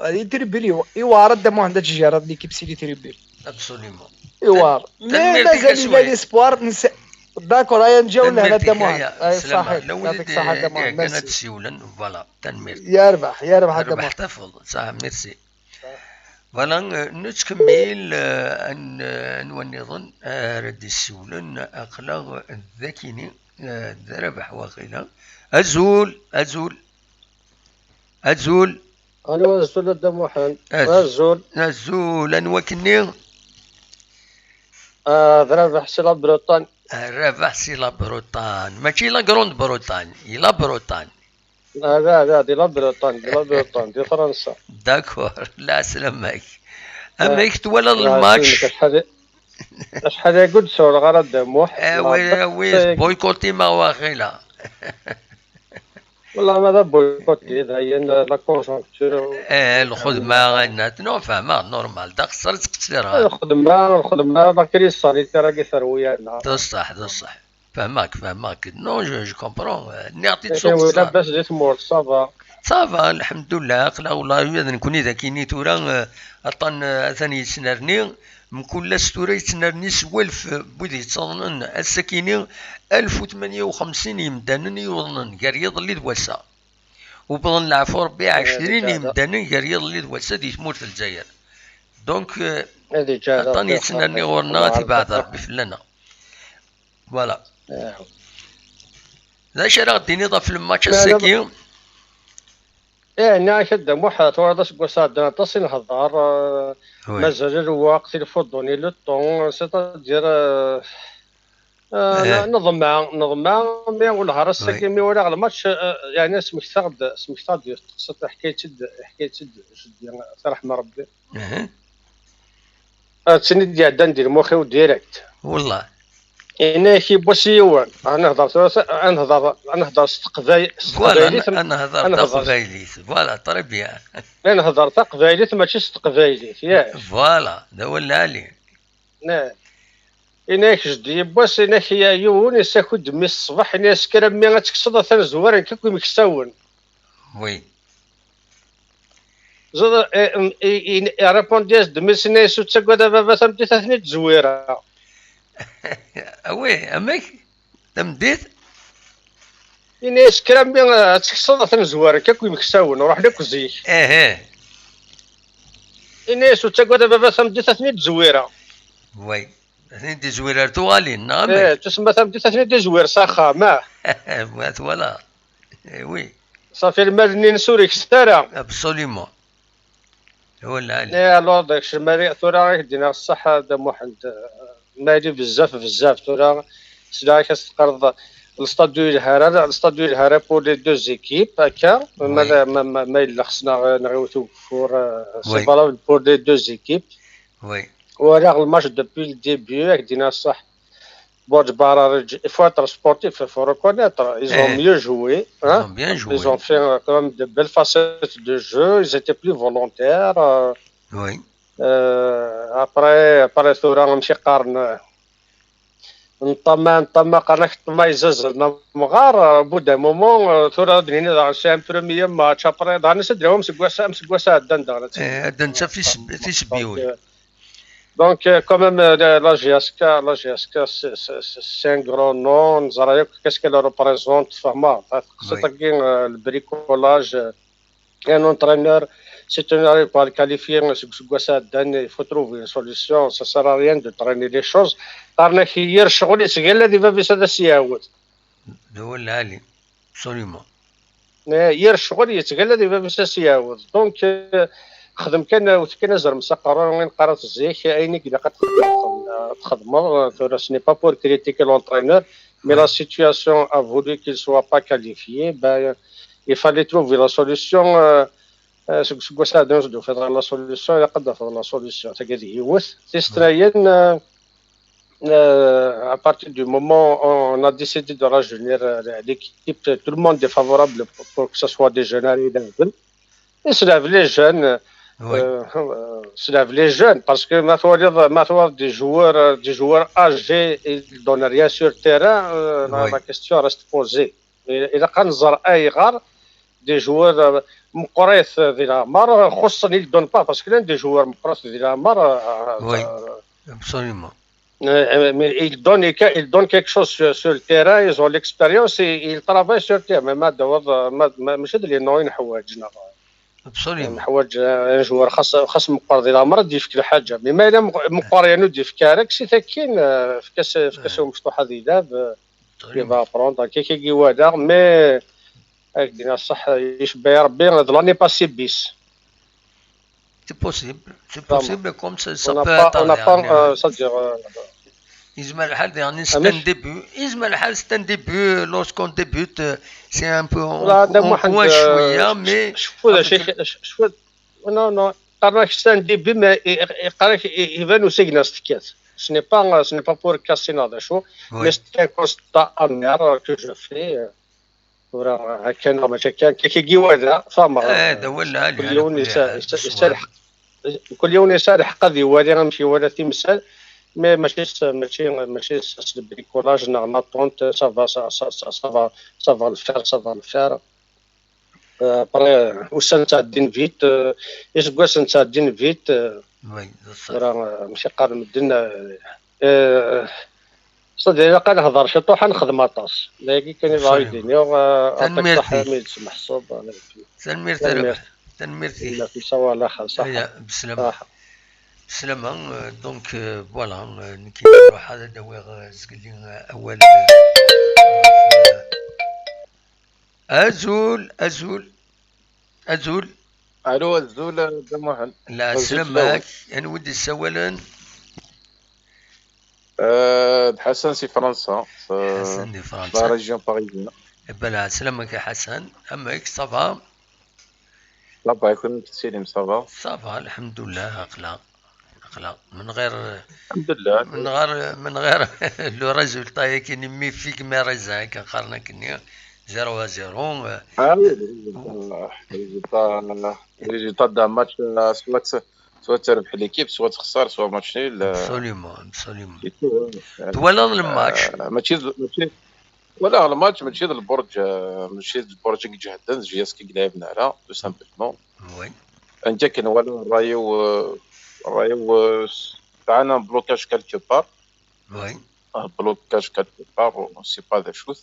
F: هذه تريبيل يوارد دمو عندها تجاره اللي كيبسي لي تريبيل
A: ابسوليمون
F: يوار مازال لي ليسبوار داكور هيا نجاو لهنا دمو صحيح يعطيك الصحه دمو
A: كانت سيولا فوالا تنمير
F: يربح دمو
A: احتفظ صح ميرسي فوالا نتكمل نظن ردي السولن أخلاق الذكيني ربح واقيلا أزول
G: أنا أزول الدموحان
A: أزول أنوكني
G: ربح سي بروطان
A: ربح سي بروطان ماشي لا غروند بروطان لا بروطان
G: لا دي لا بروطان دي فرنسا
A: داكور لا سلامك اما يكتولا الماتش
G: شحال يقول سور غير دموح
A: وي بويكوتي ما واخيلا
G: والله ماذا بويكوتي هذا هي لا كونجونكتور
A: الخدمه غنات نو فاهمه نورمال دا خسرت تقصيرها
G: الخدمه لا كريس صاليت راكي ثرويه
A: بصح فهمك نو جو كومبرون نعطي
G: صوت لاباس جيت مور
A: صافا الحمد لله قلا والله اذا نكون اذا كايني تورا اطن ثاني سنرني من كل ستوري سنرني سوالف بودي تصنن السكيني 1058 يمدانن يوضنن قريض اللي دوسا وبظن العفو ربي 20 يمدانن قريض اللي دوسا دي تموت في الجزائر دونك اطني سنرني غورنا تبعد ربي فلنا فوالا لا شي راه غديني ضاف الماتش السكين
G: نعيش الدموح توردش قصاد تصل هضار مازال الوقت يفضوني لو طون سيتادير نظم معاه مي والنهار الساكي مي ولا على الماتش يعني سمحتاد تقصد حكايه ديال رحم ربي تسني دي عدان ندير موخي ديريكت
A: والله
G: انا كي بوسيوان انا نهضر
A: فوالا انا هضرت قبايليت فوالا طري بيان
G: انا هضرت قبايليت ماشي قبايليت ياك
A: فوالا دا هو اللي
G: نعم إنك جدي بس إنك يا يون يساكو دمي الصباح ناس كرام مي غتكسد ثان زوار كاكو مكساون
A: وي
G: زاد ريبون دياز دمي سنايسو تساكو دابا بابا تمدي ثاني تزويره
A: وي امك تمديت
G: ناس كرام مي تكسد ثان زوار كاكو مكساون روح لك زيك ناس تساكو دابا بابا تمدي ثاني تزويره
A: وي اثنين دي زوير توالين نعم
G: تسمى ثمدي ثاني دي زوير صاخا ما
A: ولا وي
G: صافي المال نين سوري كستارا
A: ابسوليمون هو اللي
G: يا لو داكشي المال ثورا دينا الصحة دا واحد مالي بزاف ثورا سلا كتقرض الستاديو الهرا بور لي دو زيكيب هكا ما الا خصنا نغوتو فور سي فالابل بور لي دو زيكيب
A: وي
G: ولا الماتش دوبي الديبيو ياك دينا الصح بورج برارج faut être sportif, il faut reconnaître, ils ont mieux joué.
A: Ils ont bien joué.
G: Ils ont fait quand même de belles facettes de jeu, ils étaient plus volontaires.
A: Oui.
G: Après ثورة نمشي قارن نطمع قارنا كطمع يزازلنا مغار بو دا مومون ثورة بنينا داغ سي ان بروميير ماتش ابري داغ نسدرهم مسكواسا دان داغ
A: دان في سبيوي.
G: Donc, quand même, la GSK, c'est un grand nom. Qu'est-ce qu'elle représente? C'est le bricolage. Un entraîneur, si tu n'arrives pas à le qualifier, il faut trouver une solution. Ça ne sert à rien de traîner les choses.
A: Absolument.
G: Donc, خدم كان زرمسا قرار قرات الزيك ايني كدا تخدم ce n'est pas pour critiquer l'entraîneur mais la situation a voulu qu'il soit pas qualifié il fallait trouver la solution سكو ساعدنا نزيدو في la solution إلا قد في la solution تاكد يوث تستريان à partir du moment où on a décidé de rajeunir l'équipe tout le monde est favorable pour que ce soit des jeunes arrivés et cela les jeunes les jeunes, parce que maintenant des joueurs âgés, ils ne donnent rien sur le terrain, la question reste posée. Il y a des joueurs مقريث ذي العمر خصوصا ils ne donnent pas, parce qu'il y a des joueurs مقريث ذي العمر
A: absolument.
G: Mais ils donnent quelque chose sur le terrain, ils ont l'expérience et ils travaillent sur le terrain. Mais ماشي اللي نوين حوايجنا
A: absolument.
G: حوايج جوار خاص مقار ديال العمر يدير فيك الحاجه ما الا مقار يعني يدير في كارك سي ثاكين في كاس مفتوحه ذي لاب كيفا بروند كي وادا مي هاك دينا الصح يشبه ربي لاني باسي بيس
A: سي بوسيبل كوم سا بو يزمر الحال يعني c'est un début lorsqu'on débute c'est un peu on voit شويه مي
G: شوف نو قرا c'est un début mais قرا يبانو سيغناستيكات ce n'est pas pour casser nada شو mais c'est un constat amer que je fais وراه كان ماشي كان كيجي وادا فما
A: هذا هو اللي
G: كل يوم يسالح كل يوم يسالح قضي والي غنمشي ولا تمثال mais ماشي البريكولاج ناطونت ça va le faire après وسن تعدين فيت يسقاس نتعدين فيت راه ماشي قال مدنا صدق الا قال نهضر شي طوح نخدم اطاس لكن كاين العايدين عطيك صحه ما يسمح الصوب
A: تنميرتي
G: في سوا الاخر صح
A: بسلامه بسلامه دونك فوالا نروح هذا دواء زقلي اول ازول
H: الو الزول دموحل
A: لا سلامك انا ودي السولن
H: حسن سي فرنسا
A: حسن دي فرنسا
H: لا ريجيون باريزيان
A: بلا سلامك يا حسن امك صافا
H: لا با يكون تسليم صافا
A: الحمد لله اقلا لا من غير
H: الحمد لله.
A: من غير لو ريزولتا يكن مي فيك ما رزا كنقارنا كني 0-0
H: ريزولتا دا ماتش سواء تربح ليكيب سواء تخسر سواء ماتش نيل.
A: ابسوليومون تولا الماتش
H: ماشي ولا الماتش ماشي البرج ماشي البرج جهدا جياس كي لعبنا على تو سامبلمون.
A: وي
H: انت كان والو رايو تاعنا بلوكاج كالكو بار.
A: وي
H: بلوكاج كالكو بار سي با دي شوز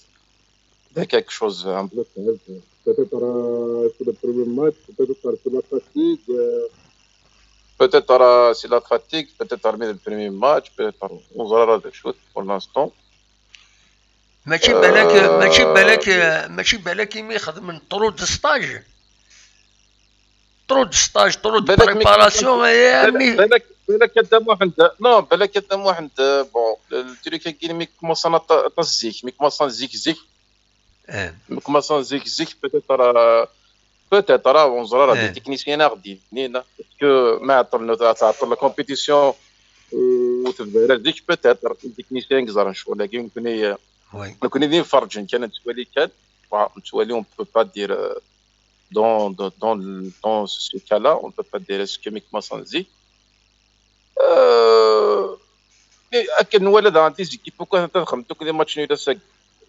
H: ده quelque chose un blocage peut-être sur le premier match peut-être sur la fatigue peut-être c'est la fatigue peut-être le premier match peut-être on verra des choses pour l'instant.
A: ماشي بالك يمي يخدم من طرود ستاج طرود بريباراسيون
H: بالك قدام واحد نو بالك قدام واحد بون التريك كاين مي كومونسا تزيك مي كومونسا زيك مي كومونسا زيك peut-être on verra des techniciens غاديين باسكو ما تعطل لا كومبيتيسيون وتبدا ديك peut-être التكنيسيان كزار نشوف ولكن كنا ندير فرجن كانت توالي كان توالي on peut pas dire dans ce cas-là on peut pas dire ce que ميكما سانزي اكن ولد عندي زيكيب بوكا تخدم دوك لي ماتش نيل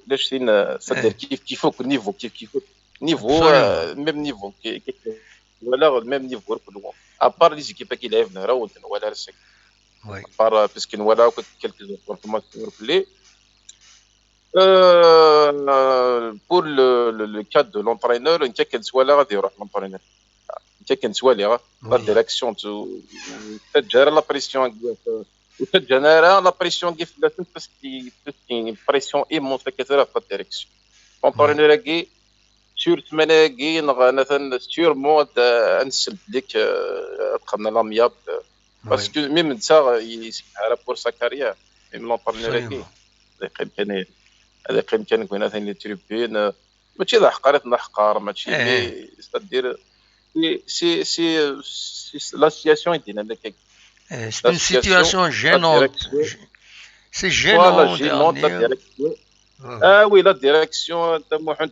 H: لاش سدير كيف النيفو كيف نيفو ميم نيفو ولا ميم نيفو كلهم ابار لي زيكيب كي لعبنا راه ولا رسك ابار باسكو ولا كلكو فورماسيون بلي pour le cas de l'entraîneur انت كنسوالي غادي يروح l'entraîneur انت كنسوالي لا ديريكسيون تجار لا بريسيون وتجنرا لا بريسيون كيف لازم تسكي بريسيون ايمونس كثيره في الديريكسيون l'entraîneur كي سور ثمانية كي مثلا سور مود انسل ليك دخلنا لامياب باسكو ميم انت على بور سا كارير ميم l'entraîneur كي كان هذا كان كنا ثاني تريبين ماشي ذا حقارات نحقار ماشي c'est-à-dire c'est la situation est dynamique
A: c'est une situation gênante c'est gênant
H: la direction oui la direction تاع واحد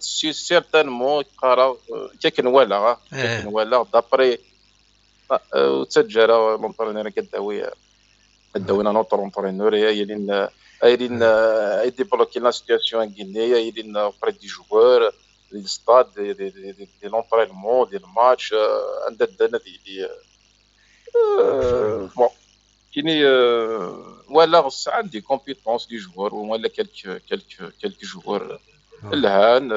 H: certainement قرا كان ولا d'après وتسجل لونطرينور كداوينا نوتر لونطرينور il a débloqué la situation en Guinée, il a auprès des joueurs, des stades, de l'entraînement, des matchs, bon, voilà, ça a des compétences des joueurs, ou moins quelques joueurs. الآن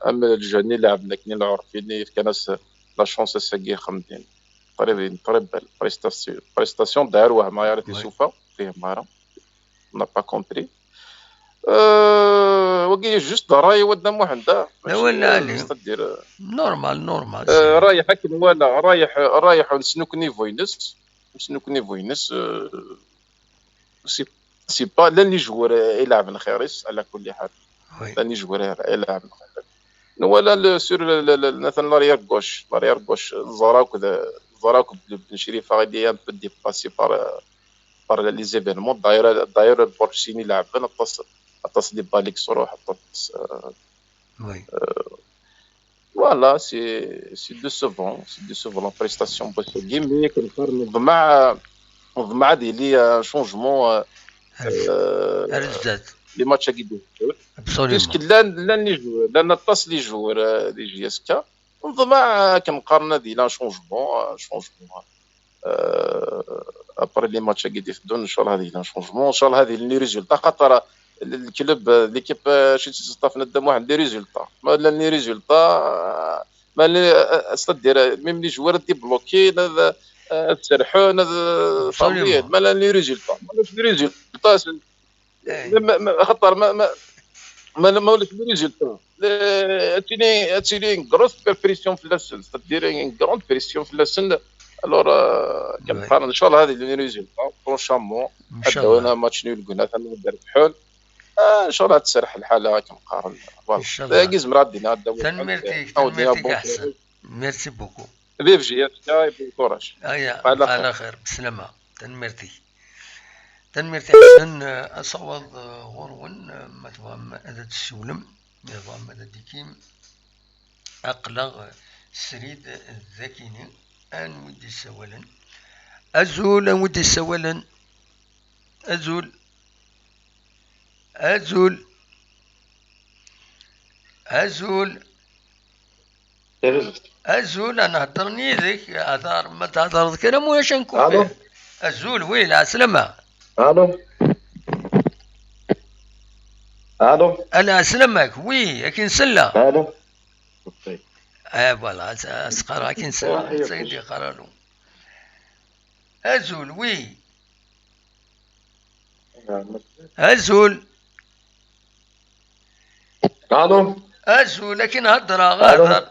H: أما الجاني اللي عندنا كاين اللي عارفين كان لا شونس الساقي خمدين طريب بريستاسيون داروها ما يعرف يشوفها فيه مهارة on n'a pas compris وقي جوست راي قدام واحد
A: ولا نورمال
H: رايح هكا ولا رايح نسنوكني فوينس سي با لاني جوار يلعب الخيرس على كل حال لاني جوار يلعب الخيرس ولا سور مثلا لاريير غوش زراوك بن شريفه غادي ان بو ديباسي par les événements d'ailleurs البورشيني لعبنا اتصل بالك صروح voilà c'est décevant la prestation بس جيمي كنقارن مع ديالي شونجمون
A: رزات
H: لي ماتش كيدوز باسكو لان اتصل لي جوار لي جي اس كا مع كنقارن ديالنا شونجمون ابري لي ماتش اللي يفدون ان شاء الله هذه شونجمون ان شاء الله هذه لي ريزولطا خاطر الكلوب ليكيب شي تصطف ندم واحد لي ريزولطا ما لي ريزولطا ما صدير ميم لي جوار دي بلوكي تسرحون طويل ما لي ريزولطا خاطر ما ولات لي ريزولطا اتيني غروس بريسيون في لاسن صدير غروند بريسيون في لاسن الور كنقارن ان شاء الله هذه لي ريزولطا بروشامون ادونا ماتش نيل قلنا ندير بحال ان شاء الله تسرح الحاله كنقارن فوالا كيز مراد دينا
A: تنميرتيك احسن ميرسي بوكو
H: بيف جي كوراج.
A: على خير بسلامة. تنميرتي حسن أصوض غرون متوام أدت السولم نظام أدت ديكيم أقلق سريد الذكيني أن ودي السوالن أزول أن ودي السوالن أزول أزول أزول أزول أنا هدرني ذيك أثار ما تهدر كلام ويش نكون أزول ويل عسلمة.
I: الو
A: أنا أسلمك وي أكين سلة.
I: الو
A: فوالا أسقر أكين سلة سيدي قرالو أزول وي أزول
I: الو
A: أزول لكن هدر غادر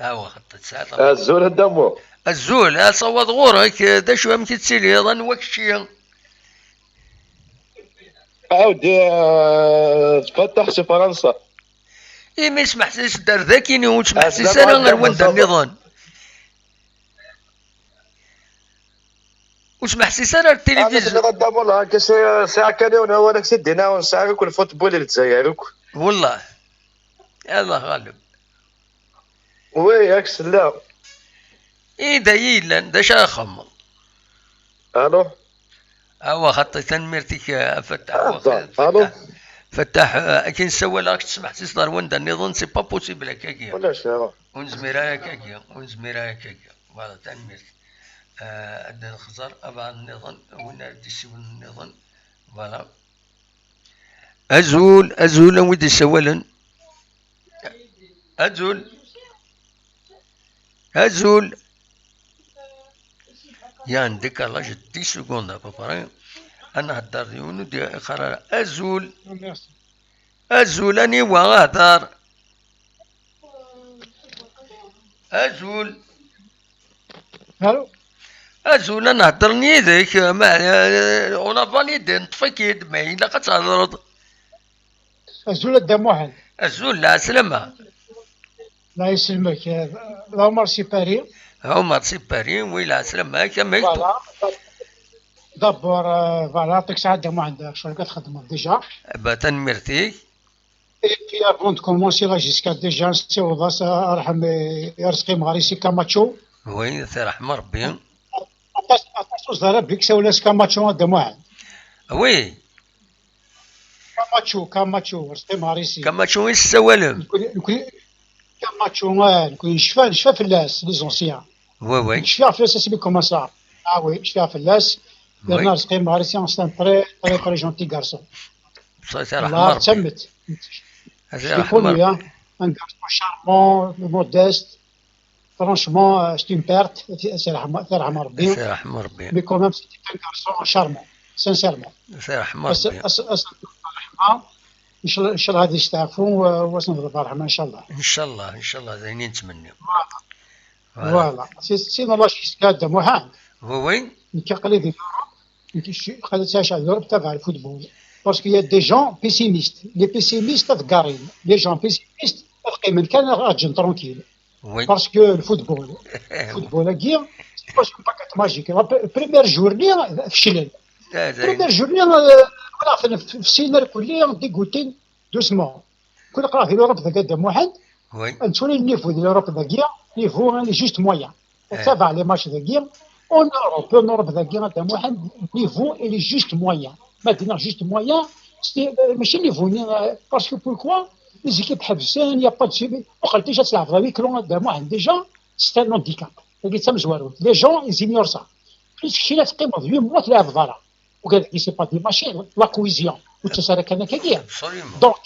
A: خطت ساعة
I: الزول الدمو
A: الزول أصوت غورك دا شو يمكن تسيلي ظن وكشي
I: عاودي تفتح في فرنسا.
A: إيه ما يسمح سيس دار ذاكيني وتسمح سيس أنا غير وندر النظام وسمح سيس أنا التلفزيون.
I: أنا قدام والله ساعة كان هو أنا سدينا ونساعة كل فوتبول اللي تزايرك.
A: والله الله غالب.
I: وي ياك سلام.
A: إيه دا دا شاخم.
I: الو
A: خطي تنميرتك فتح فتح كي نسوي لك تسمح تصدر وندا النظام سي با بوسيبل هكاكيا
I: ولا شي
A: ونزميرا هكاكيا فوالا تنميرت عندنا الخزر أبع النظام ونردي سوى النظام فوالا أزول ودي سوالن أزول يا عندك الله جدي سكوندا بابا أنا هدار يونو دي قرار أزول أني وغادر أزول أنا هدرني ذيك ما أنا فاليدي نطفكيد ما إلا قد تهضرد
C: أزول الدم واحد
A: أزول لا سلامة
C: لا يسلمك عمر
A: سيباري ويلا سلامة كمل
C: دبر فوالا يعطيك ساعة دم واحد شغل كتخدم ديجا
A: تنميرتي
C: في افون كومونسي لا جيسكا ديجا نستيوض رحم يرزقي مغاريسي كاماتشو
A: وين رحم ربي
C: أتصوص دارا بيك سولاس كاماتشو دم واحد
A: وي
C: كاماتشو رزقي مغاريسي
A: كاماتشو وين السوالم
C: كاماتشو نكون نشفى في اللاس لي زونسيان
A: وي
C: نشفى في اللاس سي كومون سا وي نشفى في اللاس درنا رزقي مغاريسي سي تري جونتي غارسون
A: صافي رحم ربي
C: تمت يكون وياه ان غارسون شارمون موديست فرانشمون سي اون بيرت سي رحم ربي مي كومام سي ان غارسون شارمون سانسيرمون
A: سي رحم ربي
C: ان شاء الله غادي يستعفوا ونضرب الرحمه ان شاء الله
A: ان شاء الله زينين نتمنى
C: فوالا سي الله شي محمد
A: وين
C: نكقلي دي خليت تاشا يوروب تبع الفوتبول باسكو يا دي جون بيسيميست لي بيسيميست تقارين لي جون بيسيميست تبقي من كان راجل ترونكيل باسكو الفوتبول كي واش باكات ماجيك بريمير جورني فشل بريمير جورني ولا في السينار كلي ديغوتين دوسمون كل قرا في لوروب ذاك محمد نتوني النيفو ديال لوروب ذاك نيفو اللي جوست مويان تابع لي ماتش ذاك اون اوروب ذاك محمد نيفو اللي جوست مويان maintenant juste moyen ماشي نيفو باسكو بوركوا لي زيكيب حبسان يا با دو وقال ديجا تلعب في كلون محمد ديجا سي ان هانديكاب اللي تم زوارو لي جون يزينيور سا بليس كي تقيم 8 موا تلعب في دارا وقال لك سي با دي ماشين لا كويزيون وتسارك انا كاكيا دونك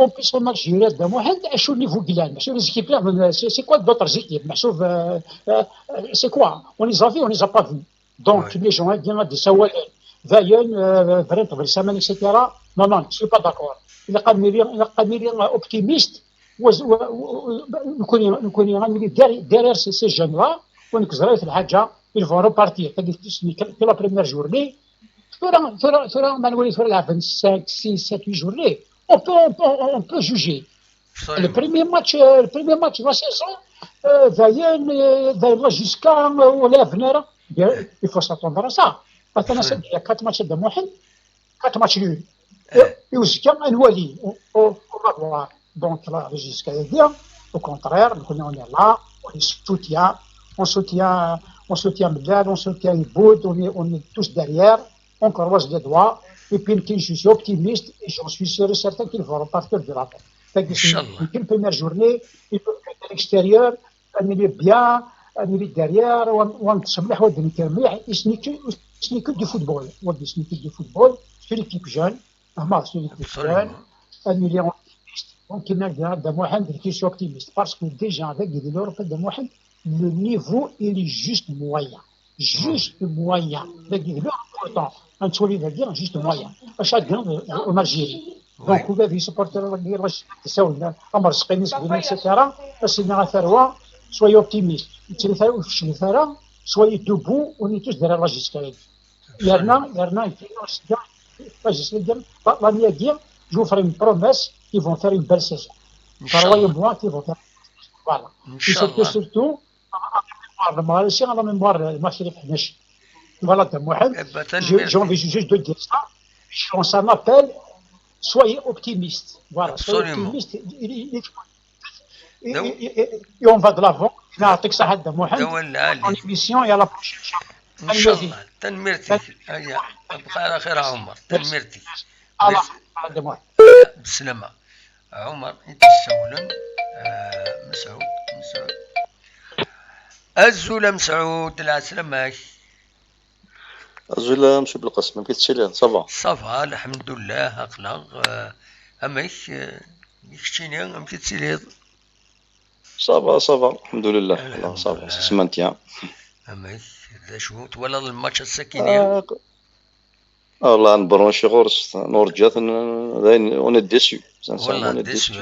C: on peut s'en marcher de Mohamed à chaud niveau bilan. Les équipes là, c'est quoi d'autres équipes? C'est quoi? On les a vus, on les a pas vus. Donc les gens viennent de Sawal, Vayen, Brent, Velsaman, etc. Non, non, je suis pas d'accord. Il a pas optimiste. Nous connaissons derrière ces jeunes-là, on est que Hadja, ils vont repartir. C'est la première journée. Fera Manuel, fera la 25, 6, 7, 8 journées. On peut juger.
A: absolument.
J: Le premier match de la saison, d'ailleurs jusqu'à l'avenir, il faut s'attendre à ça. Maintenant, il y a 4 matchs de Mohamed, 4 matchs nuls. Et jusqu'à un Wali, on va voir. Donc là, jusqu'à dire, au contraire, on est là, on les soutient, on soutient Bled, on soutient Iboud, on est tous derrière, on croise les doigts. Et puis, je suis optimiste et j'en suis sûr et certain qu'ils vont repartir de là-bas. Une première journée, il peut être à l'extérieur, on est bien, on est derrière, on se met à dire, ce n'est que du football. Ce n'est que du football, c'est l'équipe jeune, c'est l'équipe jeune, on est optimiste. Donc, il y a de Mohamed qui sont optimistes. Parce que déjà, avec l'Europe de Mohamed, le niveau, il est juste moyen. Juste moyen. Avec l'Europe, un solide à dire, juste moyen. À chaque gain en Algérie. Donc, vous avez supporté etc. Soyez optimistes. Soyez debout, on est tous derrière la jusqu'à. Je vous ferai une promesse qu'ils vont faire une belle saison. Croyez-moi qu'ils vont faire une belle saison. Voilà. Et surtout, à la mémoire de Machirif Hnesh. Voilà, j'ai envie juste de dire ça. Je lance un appel. Soyez optimistes. Voilà, soyez optimistes. Et on va de l'avant. نعطيك صحة محمد. En émission et à la prochaine.
A: إن شاء الله. تنمرتي. أبقى على خير عمر. تنمرتي. بالسلامة. عمر يتسولن. مسعود. الزولة مسعود العسلامة.
K: الزولة مش بالقسم كي تشيلين
A: صافا الحمد لله أقلق أماك يكتشيني أم كي تسيلي
K: صافا الحمد لله صافا سمنتيا
A: أماك ذا شو تولى الماتش السكيني
K: والله نبرونشي غورس نور جات on est déçus
A: والله déçus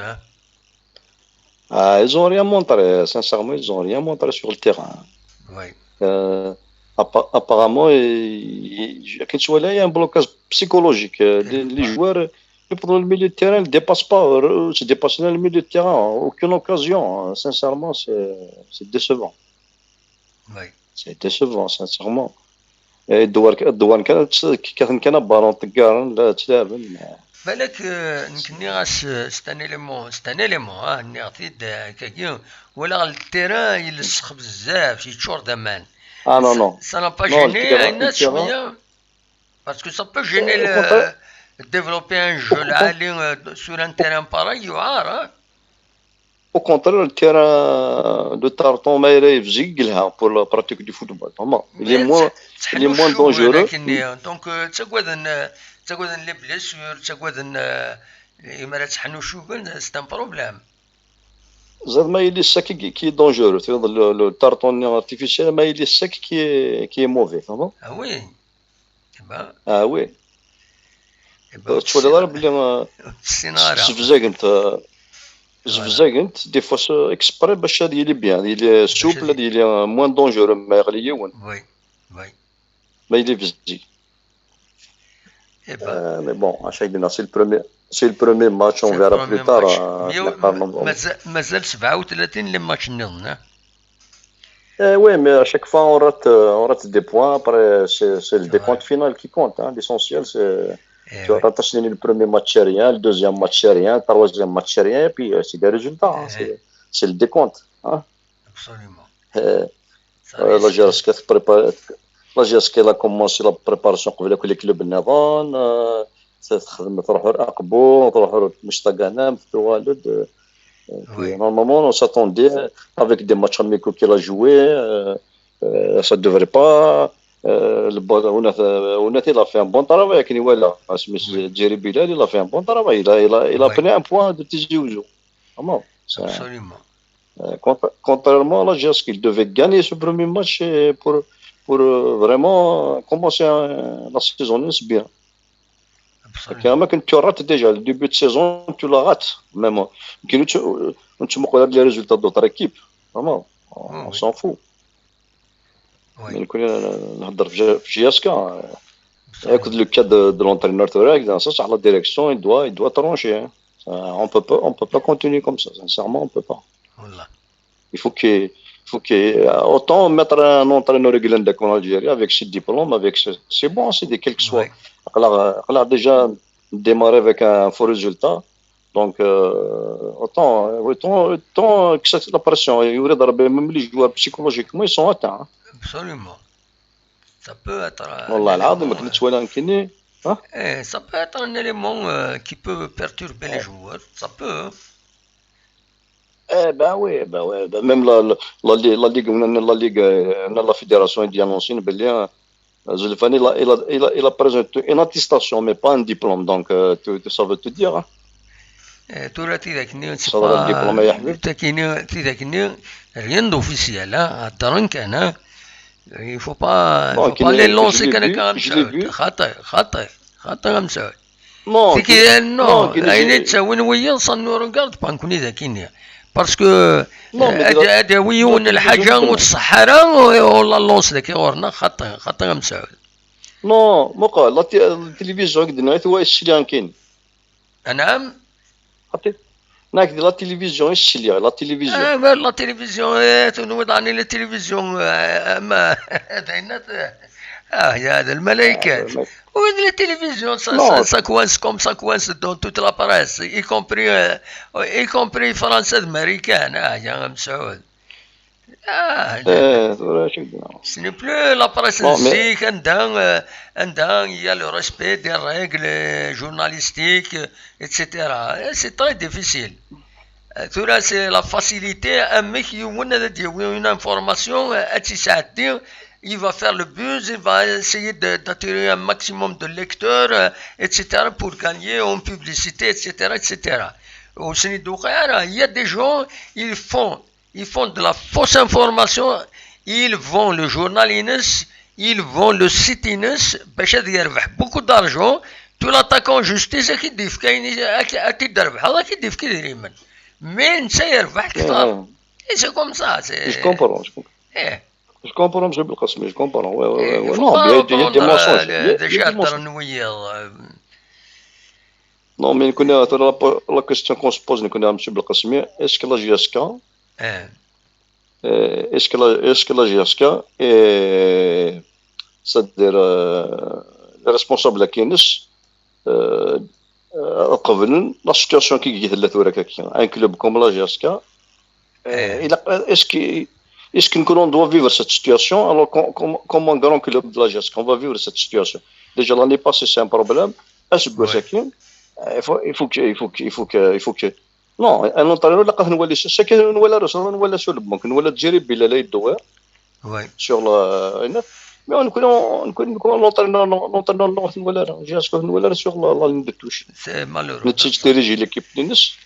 K: ils ont rien montré sincèrement ils ont rien montré sur le terrain
A: oui
K: apparemment il y a un blocage psychologique les joueurs pendant le milieu de terrain ne dépassent pas se dépassent dans le milieu de terrain aucune occasion sincèrement c'est décevant
A: oui
K: c'est décevant sincèrement الدوار كان بارون طقارن لا تلعب
A: بالك نكني غاس ستانيليمون ني غتيد كاكيو ولا التيران يلصق بزاف يتشور دمان
K: نو
A: ça n'a pas gêné الناس شويه parce que ça peut gêner développer un jeu là sur un terrain pareil يعار
K: au contraire le terrain de Tarton ما يفزق لها pour la pratique du football il est moins dangereux
A: donc تقودن لي بليسور تقودن إمارات حنوشوبن c'est un problème
K: زاد ما يلي الساك كي دونجورو le tarton artificiel ما يلي الساك كي موفي فهمت
A: وي
K: وي تشوف ضرب بلي زفزاقنت دي فوا اكسبري باش هادي لي بيان يلي سوبل هادي لي موان دونجورو ما يغلي يون
A: وي
K: ما يلي فزي mais bon, à chaque fois, c'est le premier match, on verra plus tard.
A: مازال 37 لي ماتش نظن.
K: Oui, mais à chaque fois, on rate des points. Après, c'est le décompte final qui compte. L'essentiel, c'est tu rates le premier match rien, le deuxième match rien, le troisième match rien, et puis c'est des résultats. C'est le décompte.
A: Absolument.
K: La GRSK prépare. La GSK a commencé la préparation قبل كل كلوب النظام تخدم تروحوا لأقبو تروحوا لمشتاقنا والد normalement on s'attendait avec des matchs amicaux qu'il a joué ça devrait pas Ounath il a fait un bon travail avec Niwala Jerry Bilal il a fait un bon travail il a pris un point de Tizi Ouzou
A: absolument
K: contrairement à la GSK il devait gagner ce premier match pour vraiment commencer la saison bien. Tu rates déjà le début de saison, tu la rates. Même tu me connais les résultats d'autres équipes. Vraiment, on s'en fout. Mais GSK, écoute le cas de l'entraîneur Torek, dans ça, la direction, il doit trancher. On peut pas continuer comme ça. Sincèrement, on peut pas.
A: Voilà.
K: Il faut autant mettre un entraîneur régulier en Algérie avec ses diplômes, c'est bon, c'est quel que soit. On a déjà démarré avec un faux résultat. Donc, autant que c'est la pression. Même les joueurs psychologiquement, ils sont atteints.
A: Absolument. Ça peut être. Ça peut être un élément qui peut perturber les joueurs. Ça peut.
K: Oui. Même la Ligue, la Fédération indienne ancienne, Zulfani, il a présenté une attestation, mais pas un diplôme. Donc, ça veut te dire.
A: ترى تذاكني rien d'officiel هضرن كان il faut pas les lancer كان خطأ مسعود non عيني تساوين ويا صنو ريغارد بانكوني ذاكيني باسكو هذا ويون الحاجه والصحراء ولا لونس ذاك ورنا خطأ مسعود
K: نو موقع التلفزيون عندنا هو الشليان كاين
A: نعم
K: هناك لا تلفزيون الشليا لا تلفزيون
A: لا تلفزيون تنوض عني لا تلفزيون اما هذا الملائكه وين لا تلفزيون ça coince dans toute la presse y compris français américain يا مسعود ce n'est plus la presse ainsi عندها il y a le respect des règles journalistiques etc. C'est très difficile. C'est la facilité un mec une information il va faire le buzz, il va essayer d'attirer un maximum de lecteurs etc. pour gagner en publicité etc. Au Sénégal, il y a des gens ils font de la fausse information, ils vendent le journal Ines, ils vendent le site Ines باش يربح beaucoup d'argent. تو l'attaquant justice كي يديف كاين اكيد يربح هذا كي يديف كي دايما مي انت يربح كثر سي كوم سا سي
K: جو كومبرون جو بالقسم جو كومبرون نو بيان دي مونسونج
A: ديجا هضرنا وياه
K: نو مي كنا لا كويستيون كون سبوز كنا نمشي بالقسمي اسكو لا جي اس كا est-ce que la GSK c'est-à-dire les responsables qui قبل لا سيتواسيون كي يهلا ثورك ان كلوب كوم لا GSK est-ce que nous doit vivre cette situation alors comme un grand club de la GSK on va vivre cette situation déjà l'année passée c'est un problème il faut que non انا نطريو لقاه نولي ساكن ولا رسول ولا سلب ممكن ولا تجري بلا لا يدوار
A: وي
K: سور لا مي نكون لونطرينور ولا جاسكو ولا سور لا ندتوش
A: سي مالورو
K: نتيجه تيريجي ليكيب نينس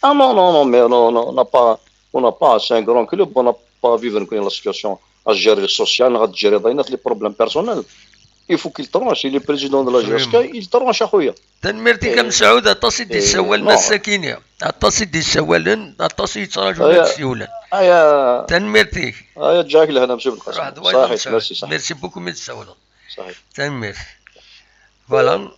K: non mais on n'a pas c'est un grand club on n'a pas vivre la situation à gérer social غادي تجري ضاينات لي بروبليم بيرسونيل il faut qu'il tranche il est président de la GSK il tranche اخويا
A: تنمرتي كمسعود اطاسي دي السوال مساكينيه اطاسي دي السوالن اطاسي يتراجعوا السيولان تنمرتي
K: جاك لهنا مشي بالقسم
A: صحيح ميرسي بوكو ميت السوال
K: صحيح
A: تنمر فوالا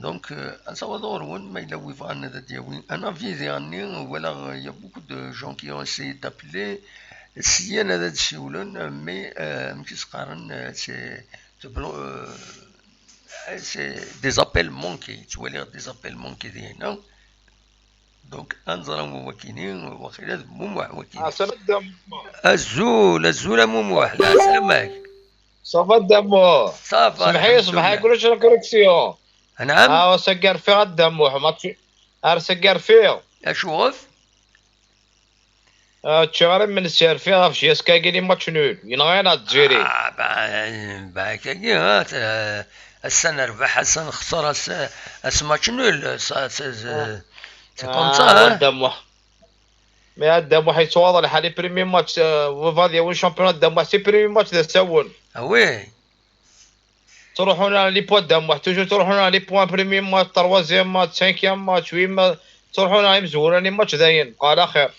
A: دونك السلفادور وين ما يلوي فانا دياوين انا فيزي عني ولا يا بوكو دو جون كي اون سي دابلي سيان هذا السيولان مي ماشي سقارن سي c'est des appels manqués, tu vois des appels manqués non donc انظر موكلين وخلال مموح وكيل الزول مموح لا سلامك
L: صافا دمو
A: صافا
L: سمحي يقولوا شنو كوريكسيون
A: نعم
L: سكر فيه الدموح ما سكر فيه
A: اشوف
L: تشغل من السير فيها في جيس كاينين ماتش نول ينغينا تجيري
A: باكي السنه ربح السنه خسر ماتش نول سي كوم سا
L: دموح مي دموح يتواضع لحالي بريمي ماتش وفاديا وين شامبيون دموح سي بريمي ماتش ذا سول
A: وي
L: تروحونا لي بوان دموح توجو تروحونا لي بوان بريمي ماتش تروازيام ماتش سانكيام ماتش ويما تروحونا مزوراني ماتش داين قال خير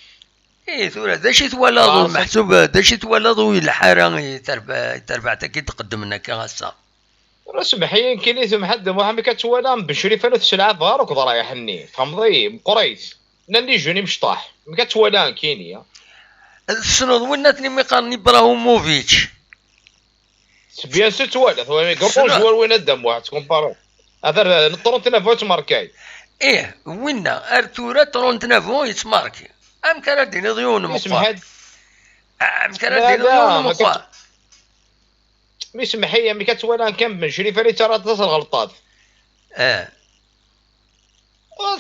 A: ايه ثورة داش يتولدوا المحسوب داش يتولدوا الحارة تربع كي تقدم لنا كاسا
L: اسمح لي يمكن يتم حد مهم كتوانا بشري فانو تسلع ظهرك ضرايحني فهمضي مقريت لاني جوني مشطاح ما كتوانا كاينيا
A: السنود وناتني ميقارني براهوموفيتش
L: بيان سو توالث هو قرب جوار وين الدم واحد كومبارو هذا نطرونتنا فوت ماركاي
A: ايه وينا ارتورا 39 يتماركي ام كان ديني ضيون مقفا ام كان ديني ضيون مقفا
L: مي سمحيه مي كتوانا كنبن شريفه اللي ترى تصل غلطات لا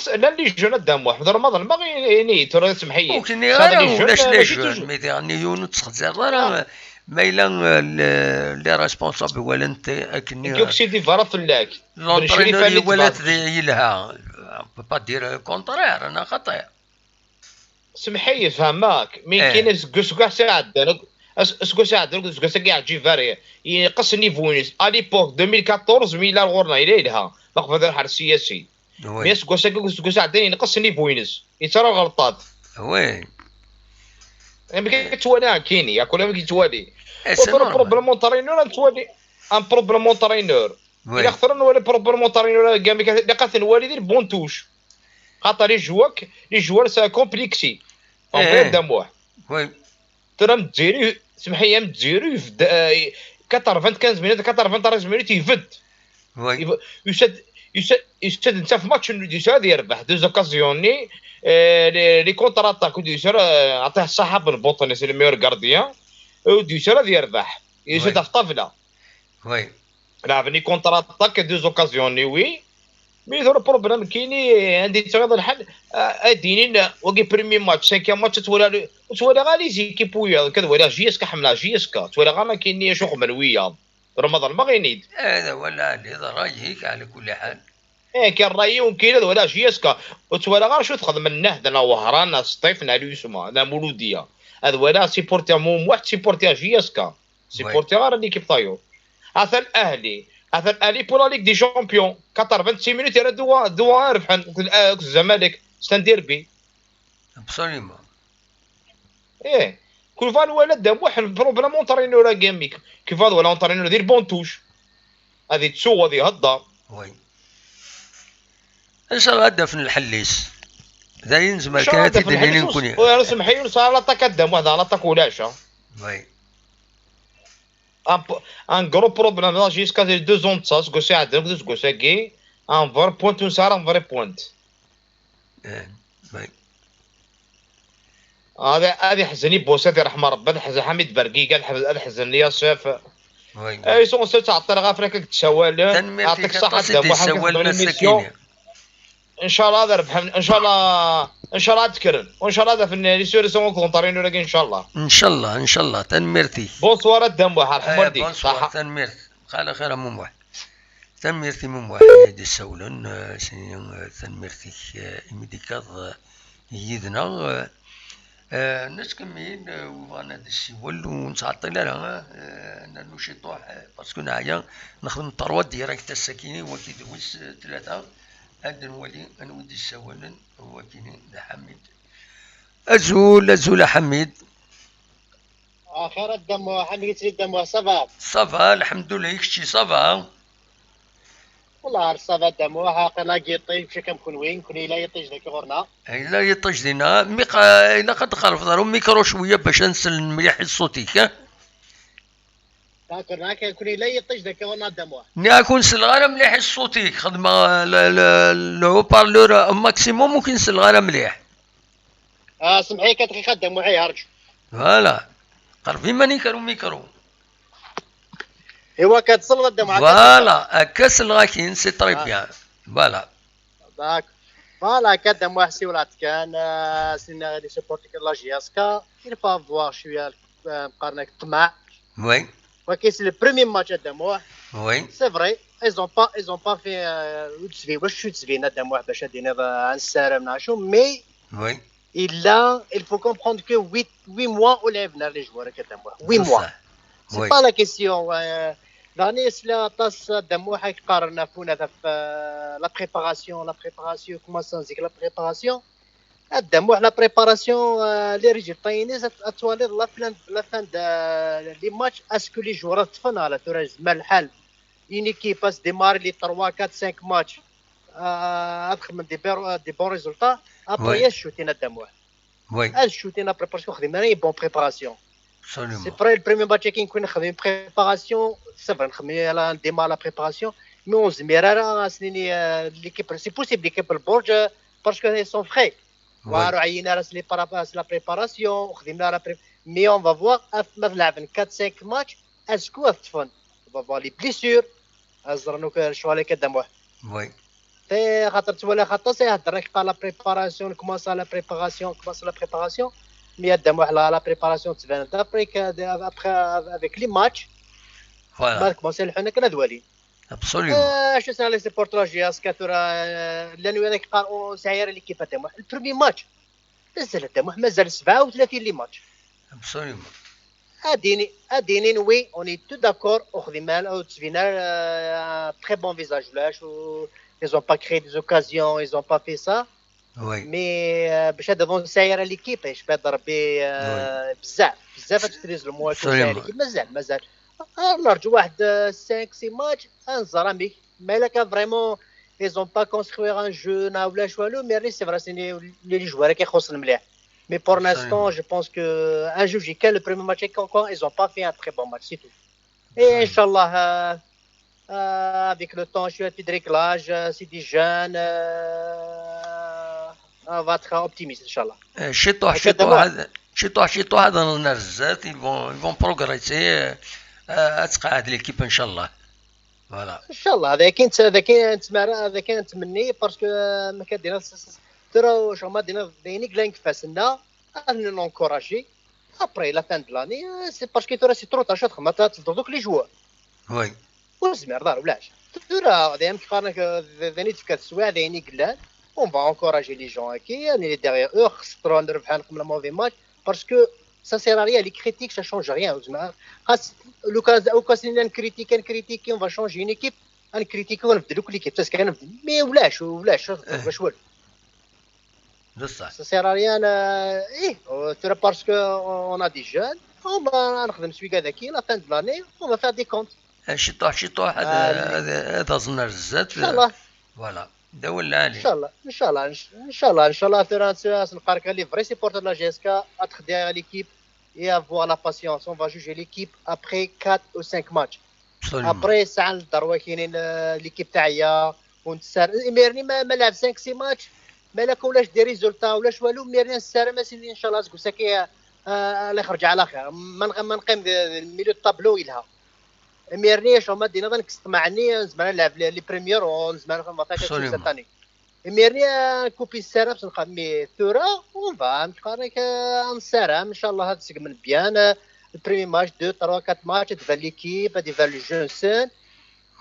L: اللي جونا الدم واحد رمضان باغي يعني ترى سمحيه
A: ممكن غير ولاش مي يعني يونس تخزر راه مايلا لي ريسبونسابل ولا انت اكني
L: كيوكسيدي فرا فلاك
A: لونطرينور اللي ولات يلها با دير كونترير انا خطير
L: سمحيه فهماك مين كاين كاع ساعد اسكو ساعد اسكو كاع تجي فاري ينقص نيفوينس على ليبوك 2014 ميلا غورنا الى لها باقي هذا الحرس السياسي مي اسكو ساعد ينقص نيفوينس يترى غلطات
A: وي
L: مي كتوالي كايني ياكل ما كيتوالي بروبليم مونترينور توالي ان بروبليم مونترينور الا خسرنا ولا بروبليم مونترينور كاع اللي قاتل الوالدين البونتوش خاطر لي جوار سا كومبليكسي غير دم واحد
A: وي
L: ترى متزيري سمحيه متزيري في 95 مينوت 93 مينوت يفد
A: وي
L: يسد انت في ماتش ديسا يربح دوز اوكازيوني لي كونتر اتاك ديسا عطيه الصحه بالبوطن سي الميور غارديان وديسا يربح يسد في طفله
A: وي
L: لعبني كونتر اتاك دوز اوكازيوني وي مي ذو البروبليم كايني عندي تغيض الحل اديني وقي بريمي ماتش سانكيام ماتش تولى غالي زيكيب ويا كذا ولا جيسكا حمله جيسكا تولى غا ما كايني شوخ منويه رمضان ما غينيد
A: هذا ولا هذا رايك على كل حال
L: كان رايي وكاين هذا ولا جيسكا وتولى غا شو تخدم النهد انا وهران سطيف نالو يسمى انا مولوديه هذا ولا سيبورتي مو واحد سيبورتي جيسكا سيبورتي غير ليكيب طايو هذا الاهلي هذا الالي بولا ليك دي شامبيون 26 مينوت يرى دوا ربحان الزمالك ستان ديربي
A: ابسوليومون
L: كل فال ولا دام واحد بروبليم اونترينور راه جيميك كيف هذا ولا اونترينور دير بونتوش هذه تسو هذه هضه
A: وي ان شاء الله هدف الحليس زين زعما كانت الدنيا نكون
L: انا سمحي صار لا تقدم واحد على تاكولاشا
A: وي
L: ان غرو بروبليم لا جيسكا دي 2 زون تاس كو ساعد دوك كو ساكي ان فور بوينت وسار ان فري بوينت
A: وي
L: هذه حزني بوسات رحمه ربي حزن حميد برقي قال حزن لي صيف
A: وي
L: اي سون سو تعطي غافرك تسوال يعطيك الصحه دابا واحد ان شاء الله هذا ربح ان شاء الله تكرم وان شاء الله هذا في لي سوريسيون كونطارين ولا ان شاء الله
A: تنمرتي
L: بونسوار الدم واحد رحمه والديك
A: صح تنمرت قال خير مم واحد تنمرتي مم واحد دي السولن تنمرتي ميديكال يدنا نسكمين وانا دسول ونتعطي لها نشيطوح باسكو نعيا نخدم طروات ديريكت السكيني وكي دوز 3 هاد نولي انا ودي السولن هو كاين حميد ازول حميد
M: اخر الدم حميد قلت لي الدم صافا
A: الحمد لله يكشي صافا
M: والله صافا الدم واحد لا كيطيب مشى كنكون وين كون الا يطيج داك غورنا
A: الا يطيج لينا الا قد قال في دارو ميكرو شويه باش نسل مليح صوتيك
M: فاكرنا كون الا يطيج داك غورنا الدم واحد
A: نكون سلغاره مليح صوتيك خدمه لو بارلور ماكسيموم ممكن سلغاره مليح
M: سمحي كتخي خدام معايا هرج
A: فوالا قربي ماني كانوا ميكرو
M: ايوا كتصل غدا معاك
A: فوالا هكا سلغاكين سي طري بيان فوالا
M: داك فوالا كدا محسي ولات كان سينا غادي سيبورتيك لا جياسكا il va voir شويه مقارنه الطمع
A: وي
M: ولكن سي لو بروميي ماتش داموح
A: وي
M: سي فري ils ont pas fait تسفي واش شو تسفي داموح باش دينا نسارم نعشو مي
A: وي
M: il faut comprendre que 8 mois ou les venir les joueurs كداموح 8 mois c'est pas la question داني سلا طاس دموحك قارنا فونا في لا بريباراسيون كوما سانزيك لا بريباراسيون الدموح لا بريباراسيون لي ريجي طينيز اتوالي لا فان لي ماتش اسكو لي جوار طفنا على تورج مال الحال une équipe se démarre les 3, 4, 5 matchs des bons résultats. Après, elle shoot in الدموع.
A: Oui.
M: Elle shoot in la préparation. خدمنا une bonne préparation.
A: Absolument.
M: C'est vrai, le premier match qui nous a une préparation, c'est vrai, on démarre la préparation, mais on se met à l'équipe, c'est possible l'équipe le Borj parce qu'ils sont frais. La préparation, mais on va voir, مثلا 4-5 matchs, est-ce qu'on va voir les blessures, شو عليك الدموع.
A: Oui.
M: خاطر تولى خاطر سيهضرك قال لا بريباراسيون كومونس لا بريباراسيون مي الدموع la préparation تبان après avec les matchs ما كومونسي الحنا كنا دوالين
A: absolument
M: شو سنا لي سيبورتراجي اسكاتورا لانه هذاك قال سعير ليكيب الدموع البرومي ماتش نزل الدموع مازال 37 لي ماتش
A: absolument
M: اديني نوي اوني تو داكور وخدينا او تسفينا تري بون فيزاج لاش ils ont pas créé des occasions ils ont pas fait ça
A: oui
M: mais باش هذا دون سايره ليكيب ايش بضرب بزاف تشريز المواجهه مازال نرجو واحد 5 6 ماتش انزرامي مالك فريمون ils ont pas construit un jeu ولا شوالو مي سي فري سي لي جوار كيخص المليح mais pour l'instant je pense que un jeu le premier match encore ils ont pas fait un très bon match c'est tout et inchallah avec le temps, je suis un petit réglage, c'est des jeunes, on va être optimiste, Inch'Allah.
A: شطوح هذا النرزات ils vont progresser أتقاعد l'équipe Inch'Allah. Voilà.
M: Inch'Allah, هذا كان نتمني باسكو ما كدينا ترى واش هما دينا بيني كلانك فاسنا نونكوراجي après la fin de l'année c'est parce que ترى سي ترو تاع خدمه تضربوك لي جوار.
A: Oui.
M: وزمير دار ولاش ترى دايما كيقارنك ذاني تفكات السوايع ذاني قلال اون فا انكوراجي لي جون هكي اني ديغيغ او خسروا نربحوا قبل موفي ماتش باسكو سا سير ريان لي كريتيك سا شونج ريان زعما خاص لو كان نكريتيكي اون فا شونجي اون ايكيب نكريتيكي ونبدلوك ليكيب باسكو كنبدل مي ولاش واش والو
A: بصح
M: سا سير ريان ترى باسكو اون ا دي جون اون نخدم سويكا ذاكي لا فان دو لاني اون فا دي كونت
A: شطوح هذا ظن الزات ان شاء الله فوالا دول العالي
M: ان شاء الله فرنسا نقارك لي فري سيبورتر لا جيسكا اتخدي ليكيب et avoir la patience on va juger l'équipe après 4 ou 5 matchs après ساعه الدروه كاينين ليكيب تاعيا ونتسار ميرني ما لعب 5 6 ماتش مالك ولاش دي ريزولتا ولاش والو ميرني الساره ماشي ان شاء الله تقول ساكي الله يخرج على خير ما نقيم ميلو الطابلو يلها ميرنيش هما دينا نكست معني زعما نلعب لي بريمير زعما في الماتش تاع ثاني ميرني كوبي الساره باش نلقى مي ثورا اون فا نقارنك نسارة ان شاء الله هاد سيغمن بيان البريمي ماتش 2 3 4 ماتش ديفان ليكيب ديفان لي جون سون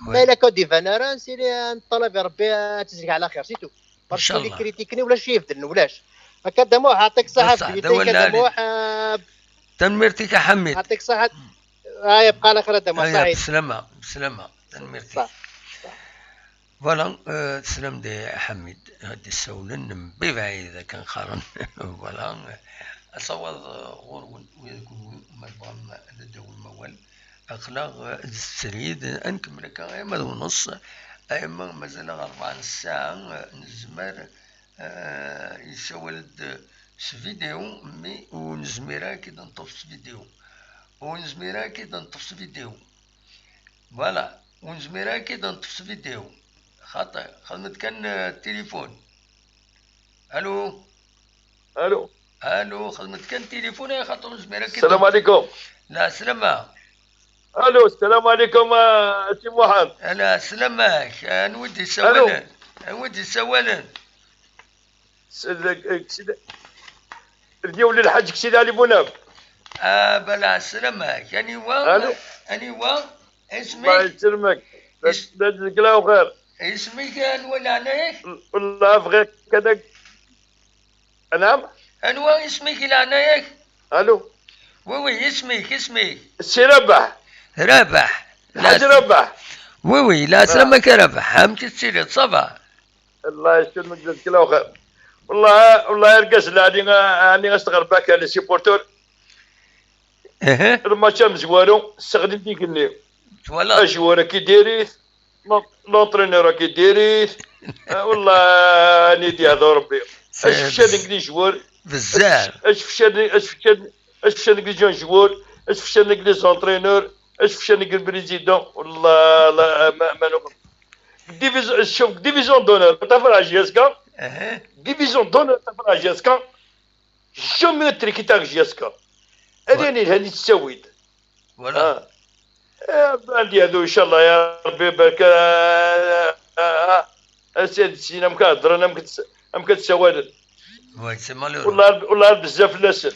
M: مالك ديفان راه نسيري نطلب ربي تزرق على خير سيتو باسكو لي كريتيكني ولاش يفدل ولاش هكا دموع يعطيك صحه دموع
A: تنميرتك يا حميد
M: يعطيك صحه يبقى على خير دموع سعيد
A: بسلامه تنميرتك فوالا تسلم دي حميد هادي السولن ببعيد اذا كان خارن فوالا اصوض غورون ويكون مبغم لدو الموال اخلاق السريد انكمل كا ما ونص اما مازال 4 ساعه نزمر يسولد فيديو مي ونزميرا كي نطفس فيديو ونزميرا كي نطفس فيديو فوالا ونزميرا كي نطفس فيديو خاطر خدمت كان التليفون الو خدمت كان التليفون يا خاطر نزميرا كي
N: السلام عليكم
A: لا سلامة
N: الو السلام عليكم سي محمد
A: لا سلامك نودي سوالا نودي سوالا
N: اليوم للحاج سيدي علي بوناب
A: بلا سلامك اني اسمك
N: الله يسلمك جزاك الله خير
A: اسمك انوال عنايك
N: والله بغيت كذاك نعم
A: انوال اسمك العنايك
N: الو
A: وي اسمك
N: سي ربح
A: الحاج
N: ربح
A: وي لا سلامك يا ربح همك تسيري صباح
N: الله يسلمك جزاك الله خير والله يرقص اني غنشتغل باك على سيبورتور الماتش مزوالو استخدم ديك النيو
A: فوالا
N: اجوار كي دايريت لونترينور كي دايريت والله نيدي هذا ربي اش فشا ديك لي جوار
A: بزاف
N: اش فشا ديك لي جون جوار اش فشا ديك لي زونترينور اش فشا ديك البريزيدون والله لا ما نقول شوف ديفيزيون دونور تفرع جياسكا ديفيزيون دونور تفرع جياسكا شو من التريكي تاع جياسكا هذه هذه تسويد
A: فوالا
N: عندي هذو ان شاء الله يا ربي برك اسيد سينا مكادر انا ممكن تسواد
A: وي سي مالور
N: والله بزاف لاسن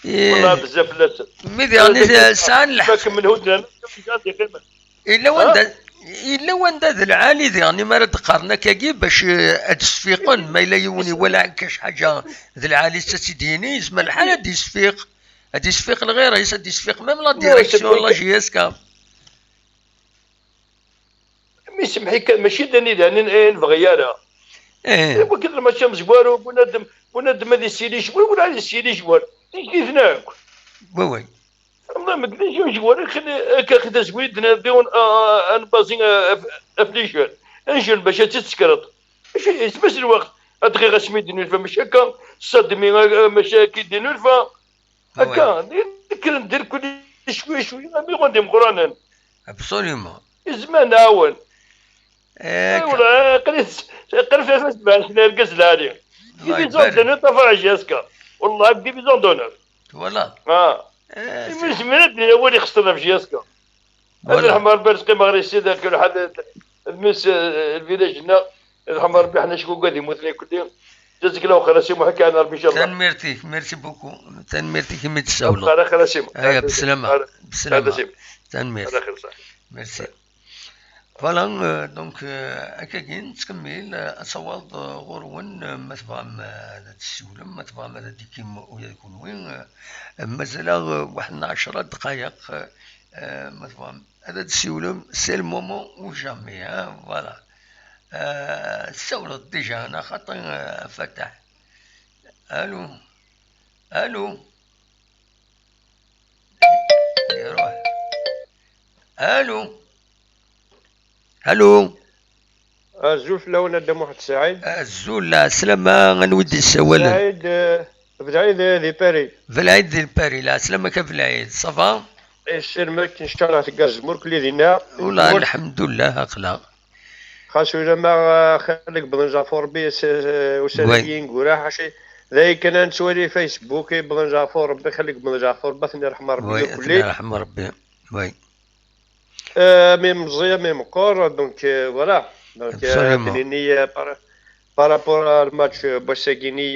N: والله بزاف لاسن
A: ميدي يعني ساعه
N: باك من هودنا
A: الا وند ذا العالي يعني ما رد قارنا كاكي باش ادسفيقن ما الا يوني ولا كاش حاجه ذا العالي سيديني اسم الحال هادي يسفيق هادي يسفيق الغير هادي يسفيق ميم لا ديريكسيون لا جي اس كا
N: مي سمحي ماشي داني نبغي انا وكذا ما شمس جوارو بنادم هذه السيدي شوار ولا هذه السيدي شوار كيف ناك
A: وي
N: والله ما قدرش جوار خذ زويد نبيون ان بازين افليشن انجل باش تسكرط بس الوقت ادغي غسمي دينو فماش هكا صدمي مشاكل دينو فا هكا ندير كل شوي مي غندي مقرانا
A: ابسوليومون
N: زمان نعاون ولا قريت فاس باش نرقص لهادي ديفيزيون دونور تفرع جاسكا والله ديفيزيون دونور
A: فوالا
N: مش منتني هو اللي خسرنا في جاسكا هذا الحمار برزقي مغربي سيدا كل حد المس الفيلاج هنا الحمار ربي حنا شكون قاعد يموت لي كل يوم جزاك الله خير سي محكي انا ربي ان شاء الله
A: ميرسي بوكو ميرسي كيما تساولوا
N: على خير سي
A: ايوا بالسلامه ميرسي فوالا دونك هكا كاين تكمل اصوات غرون مثبام هذا السولم مثبام هذا ديكيم ويا يكون وين مازال واحد 10 دقائق مثبام هذا السولم سي المومون و جامي فوالا استولد ديجا انا خاطر فتح الو يروح الو
G: الزول في الاول ندم واحد سعيد
A: الزول سلامة غنودي السوالة
G: سعيد في العيد ذي باري
A: في العيد ذي باري لا سلامة كيف العيد صافا
G: السير مالك ان شاء الله تلقى الزمور كل دينا
A: والله الحمد لله اقلا
G: خاصو الا ما خليك بن جافور بيس وسالكين قراح حاشي ذاك انا نسولي فيسبوك بن جافور ربي يخليك بن جافور بثني رحم ربي
A: كلي رحم ربي وي
G: ميم مزيان ميم كور دونك فوالا دونك تنيني بارابور الماتش بوساكيني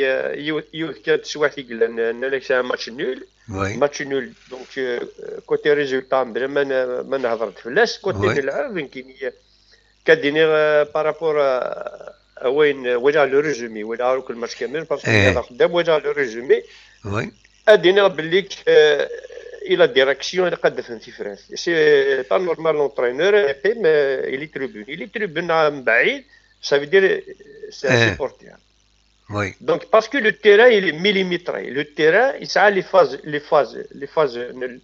G: يوث كانت سواحي قلنا نالك ماتش نول ماتش نول دونك كوتي ريزولتا بلا ما نهضرت فلاس كوتي نلعب يمكن كديني بارابور وين وجع لو ريزومي ولا روك الماتش كامل باسكو هذا قدام وجع لو ريزومي ادينا بالليك الى ديريكسيون اللي قد فهمتي فرانس سي با نورمال لونترينور يقيم الي تريبون من بعيد ça veut dire c'est un supporter.
A: Oui.
G: Donc parce que le terrain il est millimétré, le terrain il a les phases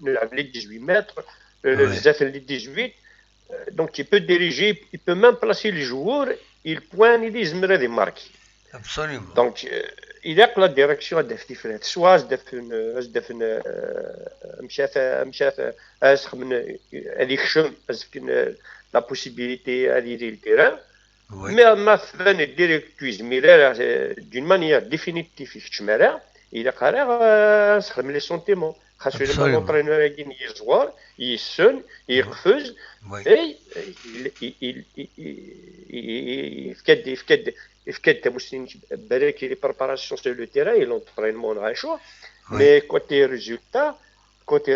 G: نلعب les 18 mètres, les 18 donc il peut diriger, il peut même placer les joueurs, il pointe il يزمر هذه ماركي.
A: Absolument.
G: Donc il y a la direction différente, soit دفن مشات اسخ من هذيك الشم la possibilité à dire le terrain. Mais مثلا الديريكتويز ميرا دون مانيير ديفينيتيف تشمارا الى قرا نستخدم لي سونتيمون خاصو لما لونطرينور يجي يزوار يسن يقفز اي يفكد تمسين بريكي لي بريباراسيون سو لو تيران اي لونطرينمون غاشو مي كوتي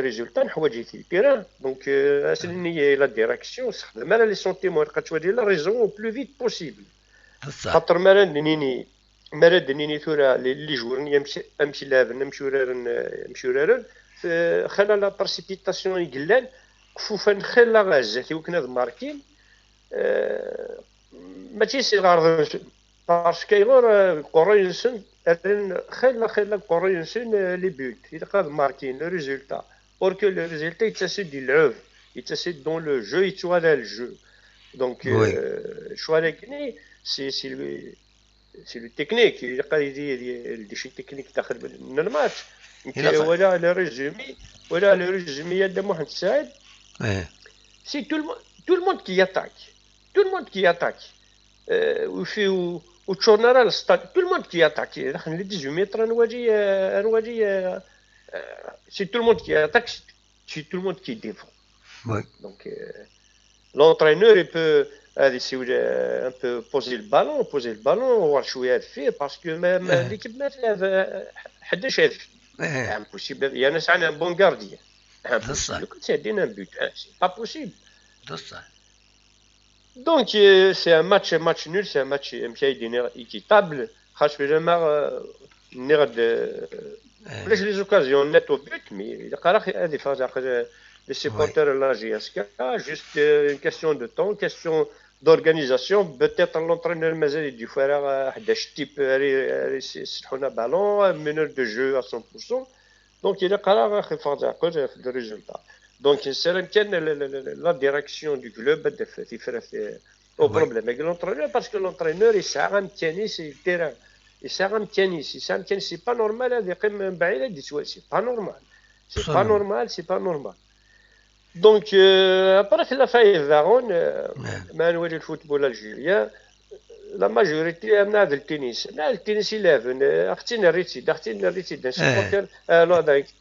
G: ريزولتا نحوايج في التيران دونك اسني لا ديريكسيون نستخدم انا لي سونتيمون قد لا ريزون بلو فيت بوسيبل خاطر مرا دنيني ثورا لي جورني امشي لابن مشورارن خلا لا برسيبيتاسيون يقلان كفوفا نخلا غازاتي وكنا ماركين ماشي سي غارض باسكو غير كورينسن خلا كورينسن لي بوت الى قاد ماركين لو ريزولتا اوركو لو ريزولتا يتسد العوف يتسد دون لو جو يتوالى الجو دونك شوالي كني سي لو تكنيك يلقى يدير شي تكنيك داخل من الماتش ولا لو ريزومي يا محمد سعيد سي تو الموند كي ياتاك وفي وتشورنرا الستاد تو الموند كي ياتاك داخل لي 18 متر نواجي سي تو الموند كي ياتاك سي تو الموند كي ديفون دونك l'entraîneur il peut un peu poser le ballon voir شويه فيه باسكو ليكيب ما تلعب 11 impossible il y a un bon gardien impossible quand c'est un but c'est pas possible donc c'est un match nul c'est un match équitable خاطر vraiment نرد بلاش les occasions net au but mais هذه فاز les supporters de la GSK, juste une question de temps, une question d'organisation. Peut-être l'entraîneur Mazali du faire un type de ballon, meneur de jeu à 100%. Donc il a fait le résultat. Donc c'est la direction du club qui fait au problème avec l'entraîneur parce que l'entraîneur il sert un tennis sur le terrain. Il sert un tennis, c'est pas normal. C'est pas normal. C'est pas normal. Donc, après la faillite d'Aaron, Manuel le football algérien, la majorité aime le tennis. Le tennis, il lève.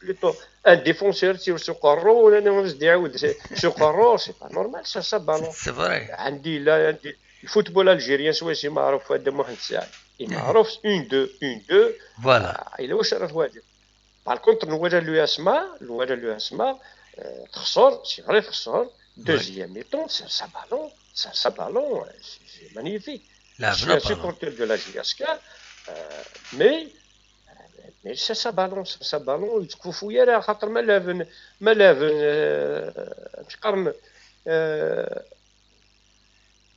G: Plutôt un défenseur sur ce carreau, c'est pas normal, ça balance.
A: C'est vrai.
G: Le football algérien, c'est معروف هذا محمد سعيد. معروف 1-2.
A: Voilà.
G: Il est au شرف واجب. Par contre, نواجه له أسماء. C'est vrai, deuxième mi-temps, c'est un ballon, c'est magnifique. Je suis un supporter de la GSK, mais c'est un ballon, il y a خاطر ما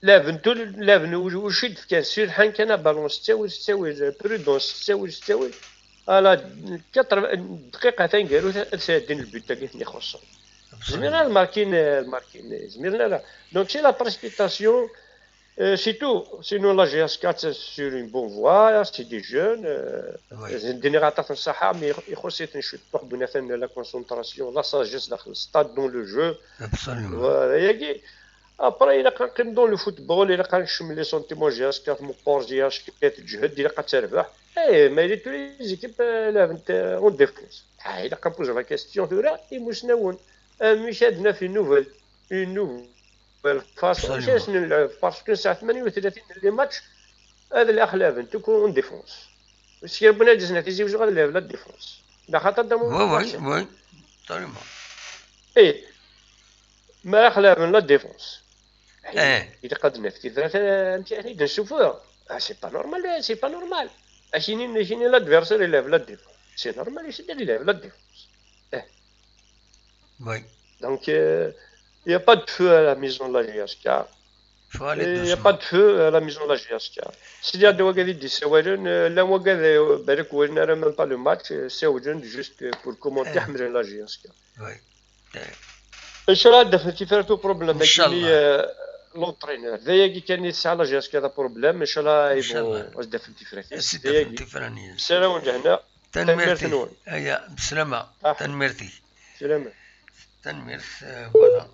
G: لافن وشد كان سير حان كان بالون ستاوي برودونس ستاوي على 4 دقيقة تنقالوا سادين البيت اللي يخصهم زميرنا زميرنا donc c'est la précipitation c'est tout sinon la GS4 c'est sur une bonne voie c'est des jeunes الدنيا غتعطي الصحة mais يخص تنشد بوحدنا ثاني la concentration la sagesse داخل الستاد dans le jeu voilà après il a كنقيم dans le football il a كنشم لي سونتيمون GS4 مقور GS4 كتجهد il a كتربح mais les tous les équipes on défense il a qu'à poser la question là et مشناون مش عندنا في une nouvelle façon مش نلعب باسكو ساعة 38 لي ماتش هذا اللي اخلاف تكون اون ديفونس واش ربنا دزنا تيجي وجو غنلعب لا ديفونس لا خاطر دابا
A: وي طالما
G: ما اخلاف لا ديفونس اذا قدنا في ثلاثه نتاعي نشوفوها سي با نورمال شيني لادفيرسير يلعب لا ديفونس سي نورمال يسد يلعب لا ديفونس
A: Oui.
G: Donc, il n'y a pas de feu à la maison de la GSK. Il n'y a pas de feu à la maison de la GSK. S'il y a des Ouagadi qui Sewajun, la Ouagadi, Berek Ouagadi n'a même pas le match, Sewajun juste pour commenter la GSK.
A: Oui.
G: Inch'Allah, définitivement, tout problème avec l'entraîneur. Veillez qu'il y ait la GSK a problème, Inch'Allah, ils vont se définitivement. Salam ونجحنا.
A: تنميرتي. أيا بسلامة. تنميرتي.
G: سلامة.
A: تنميرت فوالا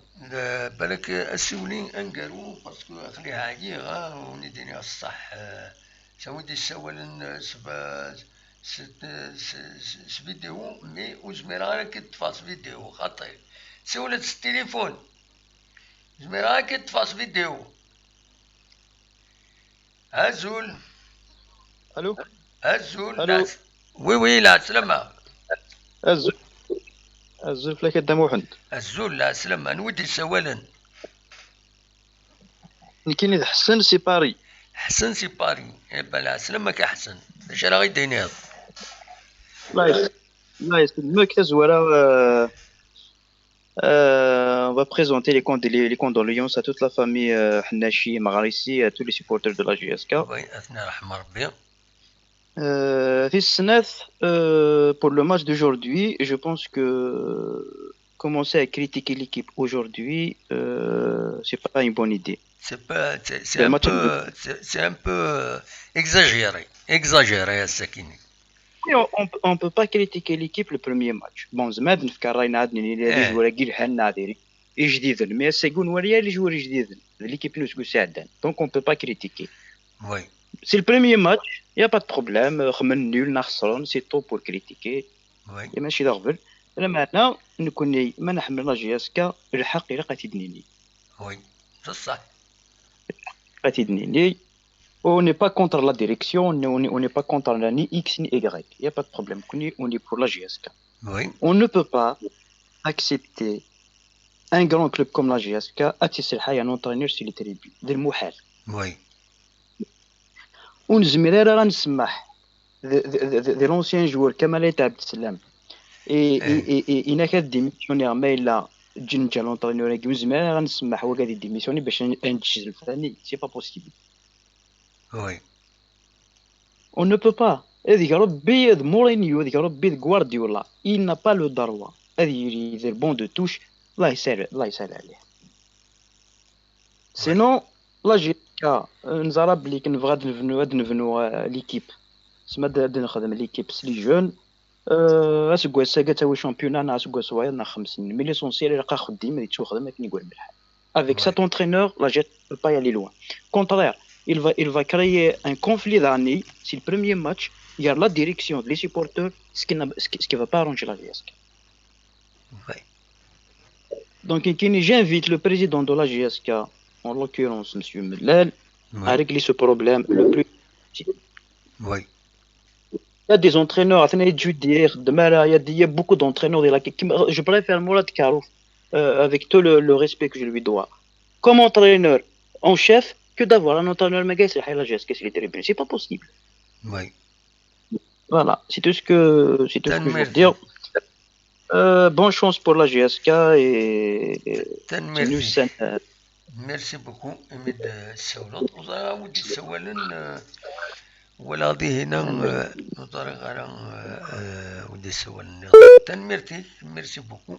A: بالك السولين انقالوا باسكو خليها عيغا ونديني الصح سويدي السوالن فيديو مي وزميرا راك تفاص فيديو خاطي سولت التليفون زميرا راك تفاص فيديو هزول
O: الو
A: هزول وي لا سلامة
O: هزول الزول فلاك قدام وحد
A: الزول لا سلام نودي سوالا
O: كاين اللي حسن سي باري
A: حسن سي باري بلا سلامك احسن اش راه غيديني هذا
O: الله يسلمك تزوره on va présenter les condoléances à toute la famille Hnachi Maghrissi à tous les supporters de la GSK.
A: Oui, أثناء رحمة ربي.
O: في السنة pour le match d'aujourd'hui, je pense que commencer à critiquer l'équipe aujourd'hui, c'est pas une bonne idée.
A: C'est un peu exagéré à Sakini.
O: On peut pas critiquer l'équipe le premier match. Bon, زمان نفكر راينا عندنا لي جوار كي الحال نادري جديد مي سيكون وريا لي جوار جديد l'équipe nous ساعدان. Donc on peut pas critiquer.
A: Oui.
O: C'est le premier match, il y a pas de problème, خمن nul نخسرون, c'est tôt pour critiquer.
A: Oui.
O: ماشي دغبل. معنا نكون ما نحمل لا جي اس كا الحق الى قاتدنيني.
A: Oui, c'est ça.
O: قاتدنيني. On n'est pas contre la direction, on n'est pas contre ni X ni Y. Il n'y a pas de problème. On est pour la GSK.
A: Oui.
O: On ne peut pas accepter un grand club comme la GSK à tisser un entraîneur sur les tribunes. C'est le محال.
A: Oui.
O: ونزمير راه نسمح de l'ancien joueur Kamal Abdeslam et il n'a qu'à démissionner mais là جا l'entraîneur qui نزمير راه نسمح هو قاعد يديميسيوني باش نتجل الثاني. C'est pas possible.
A: Oui.
O: On ne peut pas. هذيك ربي مورينيو هذيك ربي غوارديولا il n'a pas le droit هذه يدير بون دو توش. الله يسهل عليه. Sinon لا جي كا نزرا بلي كنبغى نبنو ليكيب سما نخدم ليكيب سلي جون اسكو ساكا تاوي شامبيونا نا اسكو صوايا نا 5 سنين مي ليسونسيال راه خديم اللي تخدم كي نقول بالحال. Avec cet entraîneur la Jet ne peut pas y aller loin. Contraire, il va créer un conflit d'années si le premier match il y a la direction des supporters ce qui va pas arranger la GSK.
A: Oui.
O: Donc j'invite le président de la GSK, en l'occurrence M. Mellal, à régler ce problème le plus possible.
A: Oui.
O: Il y a des entraîneurs, il y a beaucoup d'entraîneurs de la je préfère Mourad Karouf avec tout le respect que je lui dois. Comme entraîneur en chef que d'avoir un entraîneur méga c'est la GSK c'est terrible. C'est pas possible.
A: Oui.
O: Voilà, c'est tout ce que je veux dire. Bonne chance pour la GSK et
A: Merci beaucoup Emid Sawlat. ودي سوالا ولا غادي هنا نطرق على ودي سوالا تنمرتي ميرسي بوكو.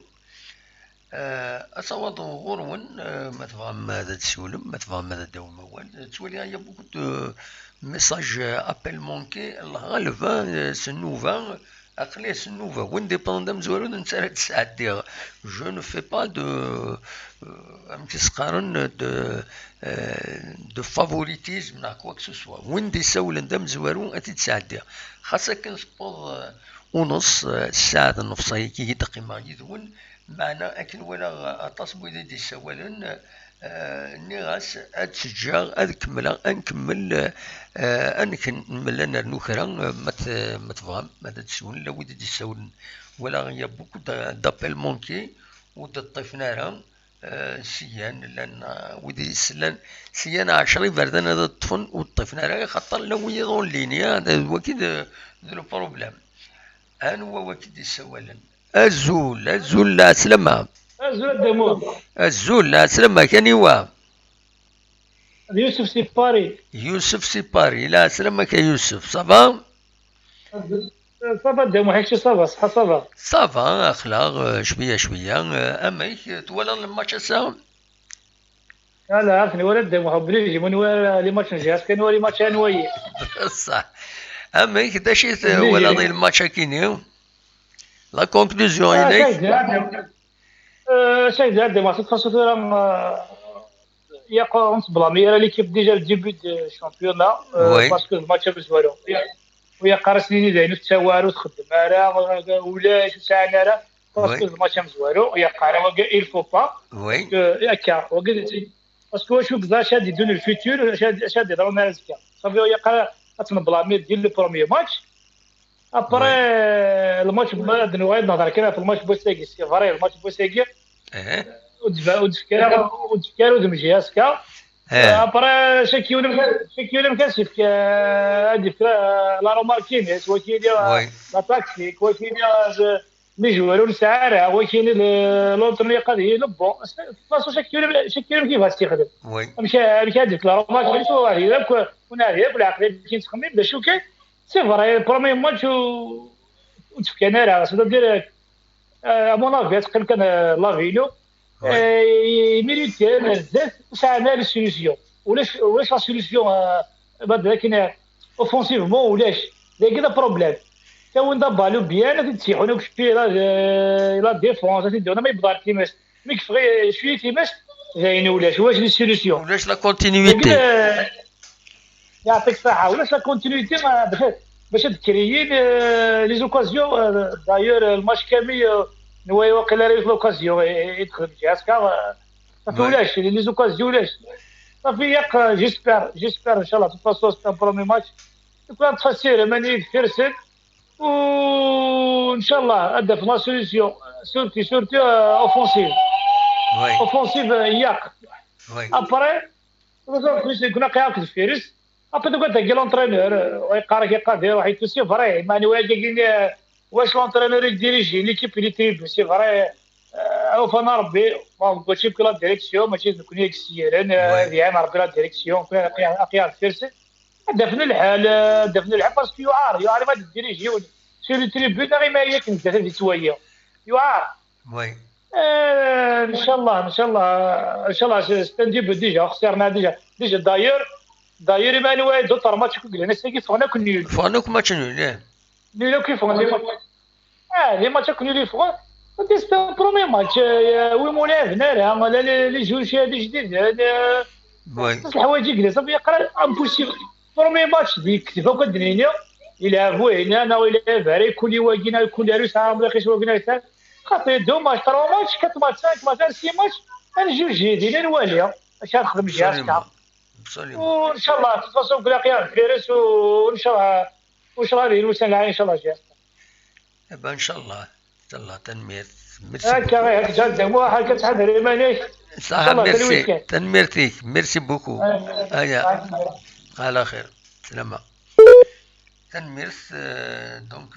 A: أصوات غورون ما تفهم ماذا تسولم ما تفهم ماذا داو موال تولي هيا بوكو دو ميساج ابل مونكي الله غالبا سنوفا أقلي سنوفا وانديبوندام زوالو نتسالى تسعدي جو نو في با دو دو فافوريتيزم نا كوا كو سوا وين دي ساول ندم زوالو أتي تسعدي خاصة كنسبوض ونص الساعة النفسية كي يدقي ما يدون معنا أكن ولا أتصبو دي سوالن نغاس أتسجى أكمل أنكمل أنكمل أنا نوكرا ما تفهم ما تسول لا ودي تسول ولا غيا بوكو دابيل مونكي ودطفنارا سيان لأن ودي سيان 10 بردان هذا الطفن والطفنارا خطر لو يضون لينيا هذا وكيد ذو بروبليم أنا وكيد يسولن الزول لا سلامة الزول لا سلامة كاني وام يوسف سيباري لا سلامك يا يوسف صافا
P: دمو حكي صافا صحة
A: صافا اخلاق شوية اميك تولى الماتش الساعة
P: لا عرفني ولا دمو بليجي من لي ماتش نجاز كان ولي ماتش انوي
A: صح اميك داشيت ولا ضي الماتش كيني لا كونكلوزيون هناك
P: شيء زاد ما خاصة يا قونس بلامي ليكيب ديجا الديبي دو شامبيونا باسكو الماتش بالزوالو ويا قارسني زين التوارو تخدم راه ولاش ساعه راه باسكو الماتش مزوالو يا قارا il faut pas ياك وقلت باسكو شوف كذا شاد يدون الفيتور شاد يضرب رزقا صافي يا قارا اتم بلامي ديال لو بروميير ماتش ابري الماتش بلاد نوعد نهضر كاين في الماتش بوسيكي سي فري الماتش بوسيكي ودفكار ودمجياسكا ابري شكيون مكاسف هذيك لا روماركين وكيل لا تاكسي وكيل ميجوالو ساعه وكيل لونطريقه ديال بون فاصو شكيون كيفاش تيخدم مشى هذيك لا روماركين سو هذيك ونادي بالعقل كي تخمم باش وكاين سي فري بروميير ماتش وتفكينا راه صدق دير مون افي تقريبا كان لافينو ميليتير بزاف واش عندنا لي سوليسيون ولاش لا سوليسيون بعد لكن اوفونسيفمون ولاش كذا بروبليم تا وين بالو بيان تيحونا كشي لا ديفونس تيدونا ما يبغى تيماس مي كفغي شويه تيماس جايين واش لي سوليسيون
A: ولاش لا كونتينيتي
P: يعطيك الصحه ولاش لا كونتينيتي باش تكريين لي زوكازيون دايور الماتش كامل نوايا واقيلا راه لوكازيون يدخل جاسكا صافي ولاش لي زوكازيون ولاش صافي ياك جيسبر ان شاء الله تباسو ستا برومي ماتش تكون تفسير ماني فيرسل وان شاء الله هدف لا سوليسيون سورتي اوفونسيف اوفونسيف ياك ابري كنا قاعد فيرس ابري تقول تاكي لونترينور ويقارك يقادر واحد سي فري ماني واجي واش لونترينور يديريجي ليكيب اللي تريب سي فري عوف انا ربي ما نقولش بك لا ديريكسيون ماشي نكون اكسيران ديال ربي لا ديريكسيون قيا فيرسي دفن الحال باسكو يعار ما ديريجي سي لو تريبيون غير ما ياك انت هذه شويه يعار
A: وي
P: ان شاء الله ستنديب ديجا خسرنا ديجا داير ايمانويل دوطر ماتش كل انا ساكي فوناك نيل
A: فوناك ماتش نيل
P: نيل كيف لي ماتش كل لي فون سي ان برومي ماتش وي مولا هنا لا لي جوج هادي جديد
A: وي
P: الحوايج يقلي صافي يقرا امبوسيبل برومي ماتش ديك فوق الدنيا يلعبوا هنا انا ويلعب على كل واجينا كل عروس عام لا كيش واجينا خاطر دو ماتش 3 ماتش 4 ماتش 5 ماتش 6 ماتش انا جوج جديدين الواليه اش نخدم جهاز وان شاء الله تتواصلوا في الاقيار فيرس وان شاء الله لي الوسن ان شاء الله جاء
A: ان شاء الله تنمير
P: هكا غير جات واحد كتحضر مانيش
A: صح ميرسي ميرسي بوكو هيا على خير سلامة تنميرس دونك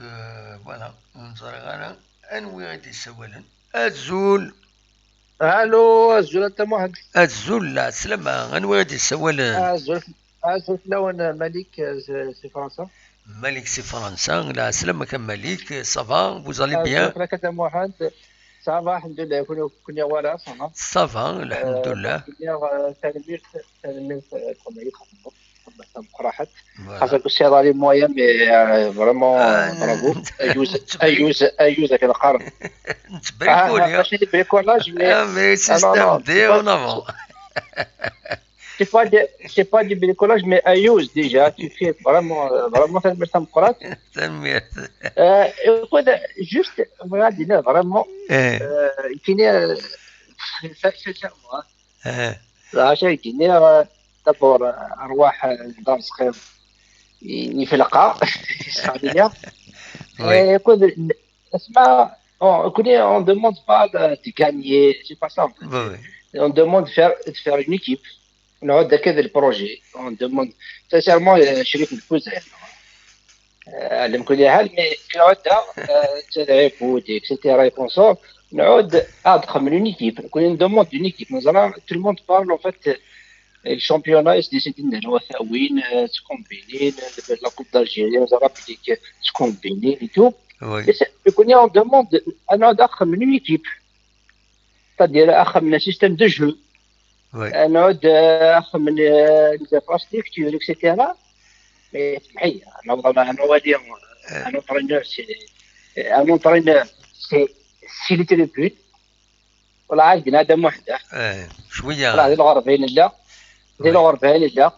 A: فوالا نصرا غانا انوي غادي يسولن الزول
I: الو الزول انت محمد
A: الزول لا سلامة انوي غادي يسولن
I: الزول لون ملك سي فرنسا
A: ملك سي فرنسا لا سلامة كان ملك صافا فوزالي بيان
I: كنت محمد صافا الحمد لله كنا ورا
A: صافا الحمد لله
I: تنميرس راحت خاصك السيرالي مويا مي فريمون برافو ايوز كان قارن
A: نتبركوا ليا
I: ماشي بريكولاج
A: مي سيستم دي اون افون
I: c'est pas du bricolage mais ayous déjà tu fais vraiment تنمير مقرات
A: تنمير
I: juste غادي vraiment فيني sincèrement عشان يجيني دابور ارواح دار صغير يفلقها السعوديه يكون اسمع كوني اون دوموند با دي غانيي سي با سا اون دوموند فير اون ايكيب نعود هكذا البروجي اون دوموند سيرمون شريك نفوز علم كل حال مي نعودها تدعي فوتي اكسيتيرا كونسور نعود ادخل من اون ايكيب كون دوموند اون ايكيب نزرا تو الموند بارل اون فات الشامبيونا يسدي نديروا ثاوين تكومبينين لا كوب دالجيري زعما بديك تكومبينين اي تو يكون اون دوموند انا داخل من ايكيب تدير اخر من سيستم دو جو نعود اخر من الانفراستركتور اكسيتيرا مي سمحي انا وادي انا ترينور سي لي تريبيون ولا عايزين هذا وحده
A: شويه
I: لا الغربين لا الغربين لا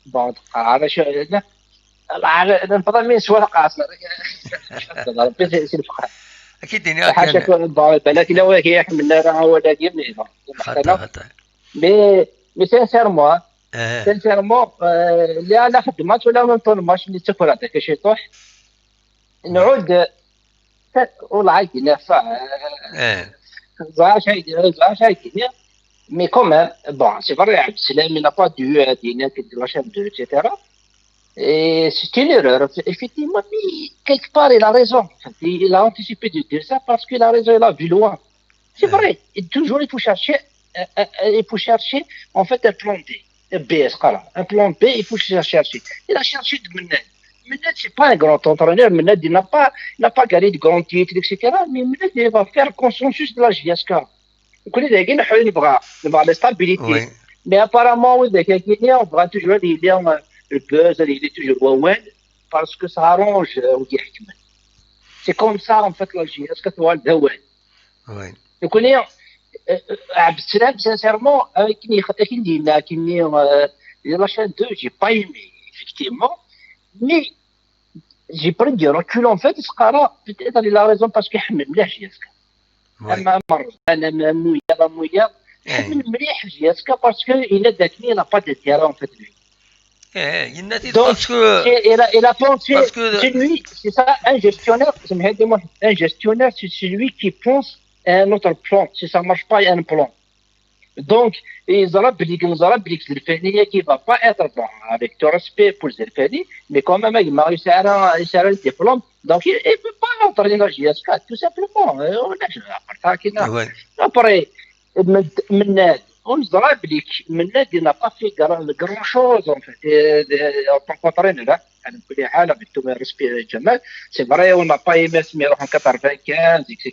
I: بعد على شو لا نفضل مين سوا قاصر ربي سي الفقر
A: اكيد هنا
I: حاجه كون بالك لو هي حملنا راه ولا ديال
A: خطا
I: مي سينسيرمون اللي انا خدمت ولا من طول ماش اللي تكون هذاك شي طوح نعود والله عايزين زعما شي mais quand même bon c'est vrai Abdeslam il n'a pas dû dire que de la chaîne de etc et c'est une erreur effectivement mais quelque part il a raison il a anticipé de dire ça parce qu'il a raison il a vu loin c'est vrai et toujours il faut chercher en fait un plan B un plan B il faut chercher il a cherché de mener Menad, c'est pas un grand entraîneur. Menad, il n'a pas gagné de grands titres, etc. Mais Menad, il va faire le consensus de la JSK. Vous connaissez, il va la stabilité. Mais apparemment, on va toujours dire le buzz, il est toujours Wawen, parce que ça arrange Oudi. C'est comme ça, en fait, la JSK, tu vois, le Dawen. Vous connaissez, Abdeslam, sincèrement, avec la chaîne 2, j'ai pas aimé, effectivement. Mais j'ai pris du recul, en fait, peut-être il a raison parce qu'il حمل مليح جياسكا. أما مرة أنا مويا حمل مليح جياسكا parce qu'il a détenu, il n'a pas de terrain en fait lui. Donc il a pensé, c'est lui, c'est ça, un gestionnaire, c'est celui qui pense à un autre plan. Si ça marche pas, il y a un plan. Donc, Zarablik Zerfani qui va pas être bon, avec tout respect pour Zerfani, mais quand même, il m'a réussi à un diplôme, donc il ne peut pas entraîner la JSK, tout simplement. Après, Menad, il n'a pas fait grand chose, en fait, en tant qu'entraîneur. Avec tout le respect, c'est vrai, on n'a pas aimé ce numéro en 95, etc.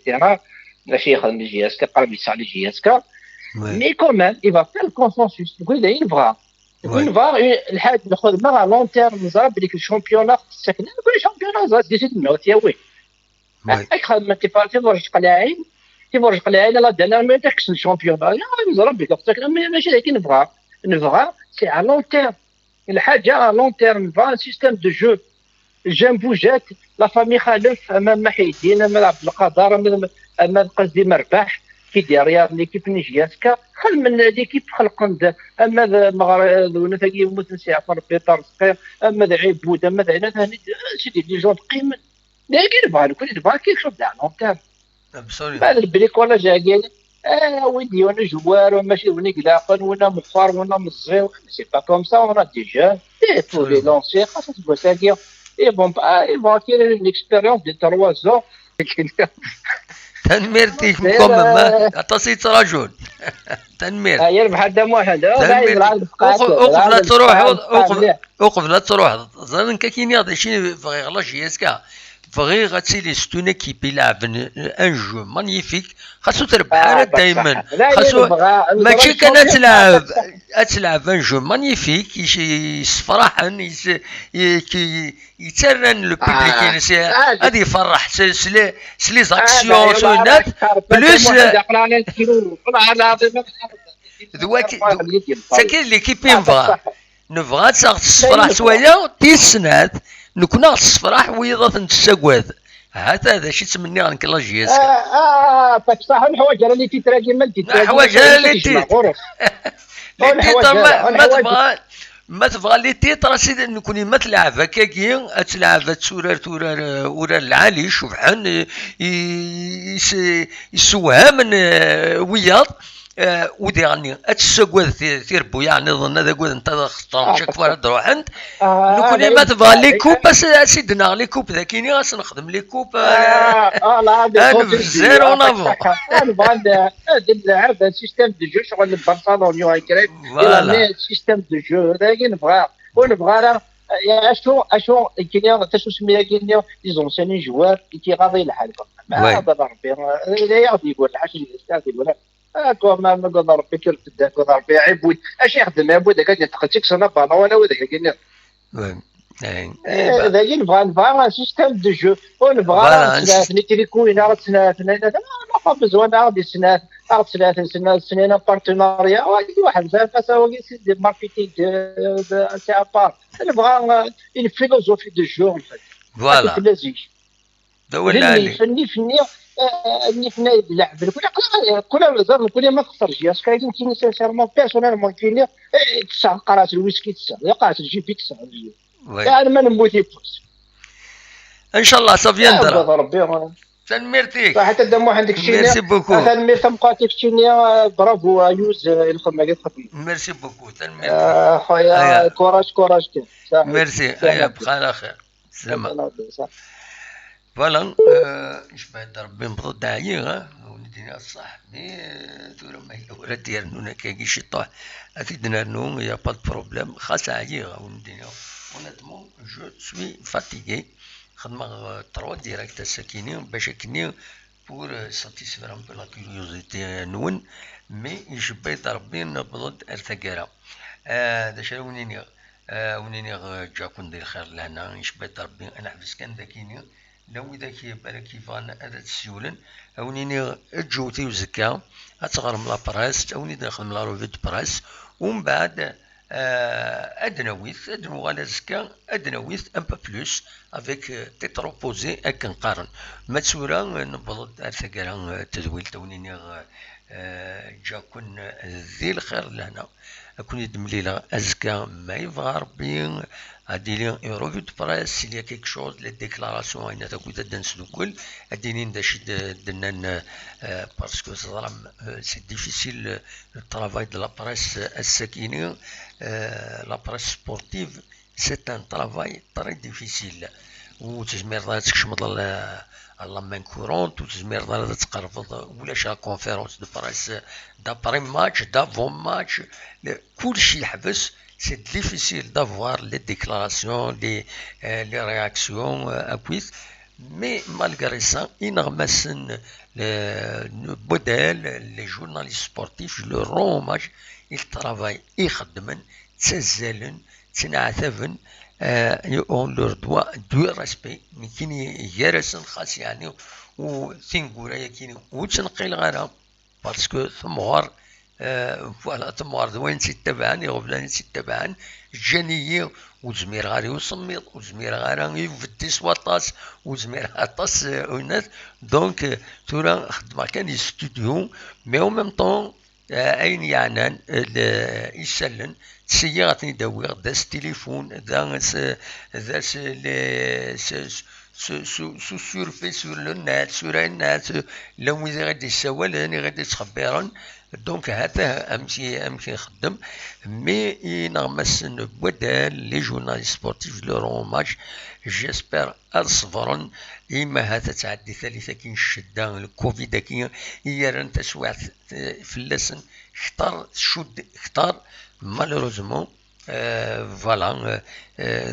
I: La Cheikh de JSK, parmi ça, les JSK. Mais quand même, il va faire le consensus. Il va. الخدمه على لون تيرم زعما بلي الشامبيونات السكنه كل شامبيونات زاد ديجيت الموت يا وي خدمه تيفرج قلاعين لا دانا ما تكس الشامبيونات زعما بلي السكنه ماشي هيك نبغى سي على لون تيرم الحاجه على لون تيرم نبغى سيستيم دو جو الجيم بوجات لا فامي خالف امام محي الدين امام عبد القادر امام قصدي مرباح كي دير ليكيب نيجياسكا خل من ليكيب خلق اما المغرب ونتاكي متنسي عفر بيطار صغير اما عيبود اما هنا سيدي لي جون قيمه لكن نبغى نبغى كيف شوف داع لونتير بعد البريك ولا جا قال ويدي وانا جوار وماشي وانا قلاقن وانا مخار وانا مصغير سي با كوم سا وانا ديجا تو لي لونسي خاصك تبغى ساكيا اي بون با كاين ليكسبيريونس دي 3 زون
A: تنميرتي كم تصيت رجل تنمير
I: يربح دم واحد
A: اوقف لا تروح اوقف لا تروح ظن كاين ياضي شي فغي غلا جياسكا فغي غتسيلي ستون كيب يلعب ان جو مانيفيك خاصو تربح دائما خاصو ماشي كان تلعب ان جو مانيفيك يفرحن يترن لو بوبليك هذه يفرح سلي زاكسيون سونات بلوس ساكن ليكيب نبغى تصفرح شويه تيسنات نكون تصفرح ويضات نتساقواد هذا شي تمني غنك لا جياسكا
I: باك صح الحوايج اللي تيتراجي ما
A: الحوايج اللي ما تبغى لي تيتر سيدي نكوني ما تلعب هكاكي تلعب تورار ورار العالي شوف حن يسوها من وياض ودي غني اتسقوذ تيربو يعني ظن هذا قول انت اختار شكفار تروح عند نكوني ما تبغى لي كوب بس سيدنا لي كوب ذاكيني غاس نخدم لي كوب انا في الزيرو نافو
I: نبغى نلعب سيستيم دو جو شغل البرشلونه نيو هايكريت سيستيم دو جو ذاك نبغى ونبغى اشو كاين تشو سميها كاين لي زونسيني جوار كي غادي الحال ما هذا ربي يغادي يقول الحاجه اللي يقول ما نقول ربي كيف تداك ربي عيب اش يخدم يا بودا قاعد تقتك سنه بانا وانا وذاك كاين ذاك نبغى سيستيم دو جو ونبغى نسنافني تريكوين غاد تسنافنا ما بزوان غادي تسناف غاد ثلاث سنين بارتناريا واحد زعما سواء دي ماركتينغ تاع بار نبغى اون فيلوزوفي دو جو
A: فوالا
I: اللي فينا يلعب كل ما خسر جياس كاين سيرمون بيرسونيلمون كاين تسع قرات الويسكي تسع قرات الجي بي تسع يعني ما نموتي بوس
A: ان شاء الله صافيندرا
I: ربي
A: تنميرتيك
I: حتى دمو عندك شي
A: ميرسي بوكو
I: تنمير تمقاتك شي برافو يوز الخدمه اللي تخدم
A: ميرسي بوكو تنمير
I: خويا كوراج
A: ميرسي بخير خير سلام فوالا يشبه ربي نبض داعية وندينا الصح مي تورا ما هي ولا ديالنا كاكي شي طاح افيدنا نو يا با بروبليم خاص عيا وندينا honnêtement je suis fatigué خدمة 3 ديريكت ساكينين باش كني pour satisfaire un peu la curiosité نون مي يشبه ربي نبض ارتقارا داش ونيني جاكون دير خير لهنا يشبه ربي انا حبس كان ذاكيني لو إذا بالك كيفان هذا تسيولن أونيني الجوتي وزكا أتغرم لا براس أوني داخل لا روفي دو براس ومن بعد أدنويث على زكا أدنويث أن با بلوس افيك تيتروبوزي أكن قارن ما تسورا نبض أرثقرا تدويل تونيني جاكون ذي الخير لهنا أكون يدمليلا أزكا ما يبغى ربي أديني يروفي دو براس s'il y a quelque chose les déclarations أين تكون تدنس دوكل أديني نداش دنان parce que c'est difficile le travail de la presse الساكيني la presse sportive c'est un travail très difficile وتجمير ضايا تكشمض la main courante وتجمير ضايا تقرفض ولا شا conférence de presse d'après match d'avant match كل شي يحبس. C'est difficile d'avoir les déclarations, les réactions mais malgré ça, le modèle, les journalistes sportifs, je leur rends hommage, ils travaillent, ils خدمن, تسزلن, تنعثفن, on leur doit du respect, mais كيني يرسن خاص يعني وثنقورا كيني وتنقيل غيرها parce que ثموار فوالا تموارد وين تتبعن يغفلان تتبعن جانية وزمير غاري وصميط وزمير غاري يفدي سواطاس وزمير غاطاس وناس دونك تورا خدمة كان استوديو مي او ميم طون اين يعنان يسلن تسيغاتني داويغ داس تليفون داس سورفي سور النات سور النات لو إذا غادي يسوال هاني غادي تخبرن دونك هذا امشي خدم مي ينغمس بدال لي جورناليست سبورتيف لو روماج جيسبر الصبرن اما هذا تعدي ثالثه كي الشده الكوفيد كي يرن تسوات فلسن اختار شد اختار مالوروزمون فوالا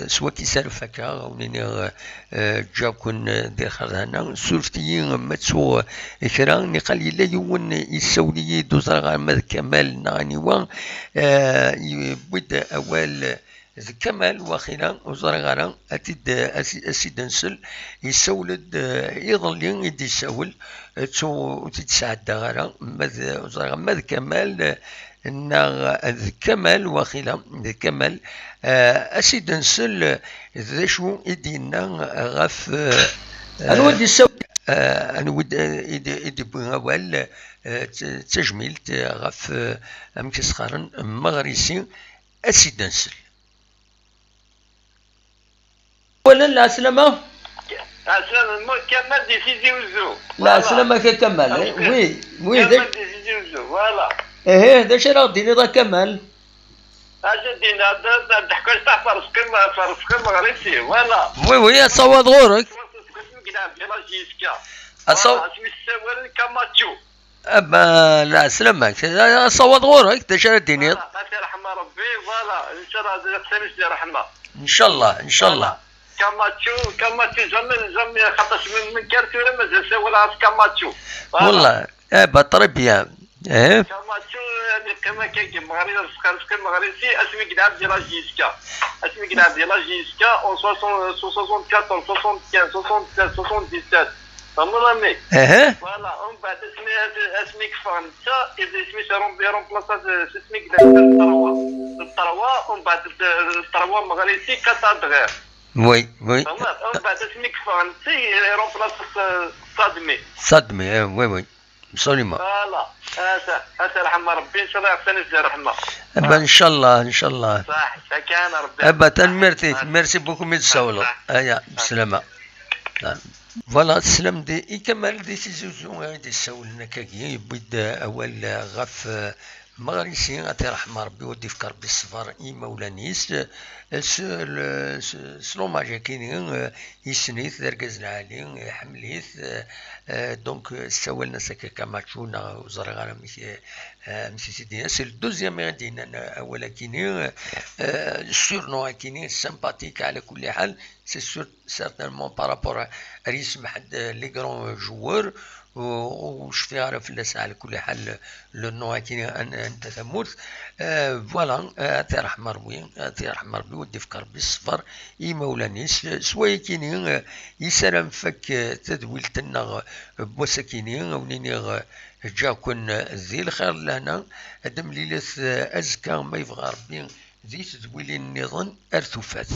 A: سوا كيسالو فكا ونيني جاكون داخل هنا سولفتي ما تسو كرا نقال يلا يون يسولي دوزر غير ماذ كمال نانيوا يبدا اول كمال واخيرا وزر غير اتيد اسيدنسل يسولد يظل يدي يسول تو تتساعد غير ماذ وزر ماذ كمال ان الكمال واخيلا الكمال اسيد نسل ذا شو يدينا غف انا ودي السو انا ودي يدي بغوال تجميل غف امكسخرن مغريسي اسيد نسل ولا لا سلامه
B: سلامه كمال ديسيزي وزو
A: لا سلامه كمال وي وي
B: ديسيزي وزو فوالا
A: ايه ده شي راه ديني راه كمال
B: اجا دينا هذا ضحكوا تاع فرسكن مغربي فوالا
A: وي وي صواد غورك
B: اسمي السوار كاماتشو
A: ابا لا سلامك صواد غورك ده شي ديني
B: الله يرحم ربي فوالا ان شاء الله تسميش رحمه
A: ان شاء الله ان شاء الله
B: كاماتشو زمي خاطرش من كارتي ولا مازال سوار كاماتشو
A: والله بطري بيان ايه
B: كاماتشو كما كاين مغربي سكان مغربي اسمي كداب ديال لاجيسكا اسمي كداب ديال لاجيسكا اون 64 75 76 77 فهمتني فوالا ومن بعد اسمي فرنسا اسمي رومبلاصات اسمي كداب الطروا ومن بعد الطروا مغربي كاتادغير
A: وي وي
B: ومن بعد اسمي فرنسي رومبلاصات
A: صدمي وي وي absolument
B: فوالا هذا رحمة ربي ان شاء الله يحسن الزهر رحمة
A: ان شاء الله ان شاء الله
B: صح كان ربي
A: ابا ميرسي بوكو ميتساولو ايا بسلامة فوالا السلام دي يكمل دي سيزوزون غادي يساولنا كاكي يبدا اول غف مغريسي أتي رحمة ربي ودي فكر بالصفر إيما ولا نيس سلوماجا كاينين يسنيث دركز العالي حمليث دونك سوالنا سكا كاماتشونا وزرغانا مشي سيدي سي الدوزيام غادينا اولا كاينين سورنو كاينين سامباتيك على كل حال سي سور سيرتانمون بارابور ريسم حد لي كرون جوار وشفي عارف الناس على كل حال لو نو كاين انت ثموت فوالا تي رحم ربي تي رحم ربي ودي فكر بالصفر اي مولانيس سوايا كاينين يسلم فك تدويلتنا بوسكينين ونيني جا كون ذي الخير لهنا ادم ليلة ازكى ما يبغى ربي ذي تدويل النظام ارثوفات.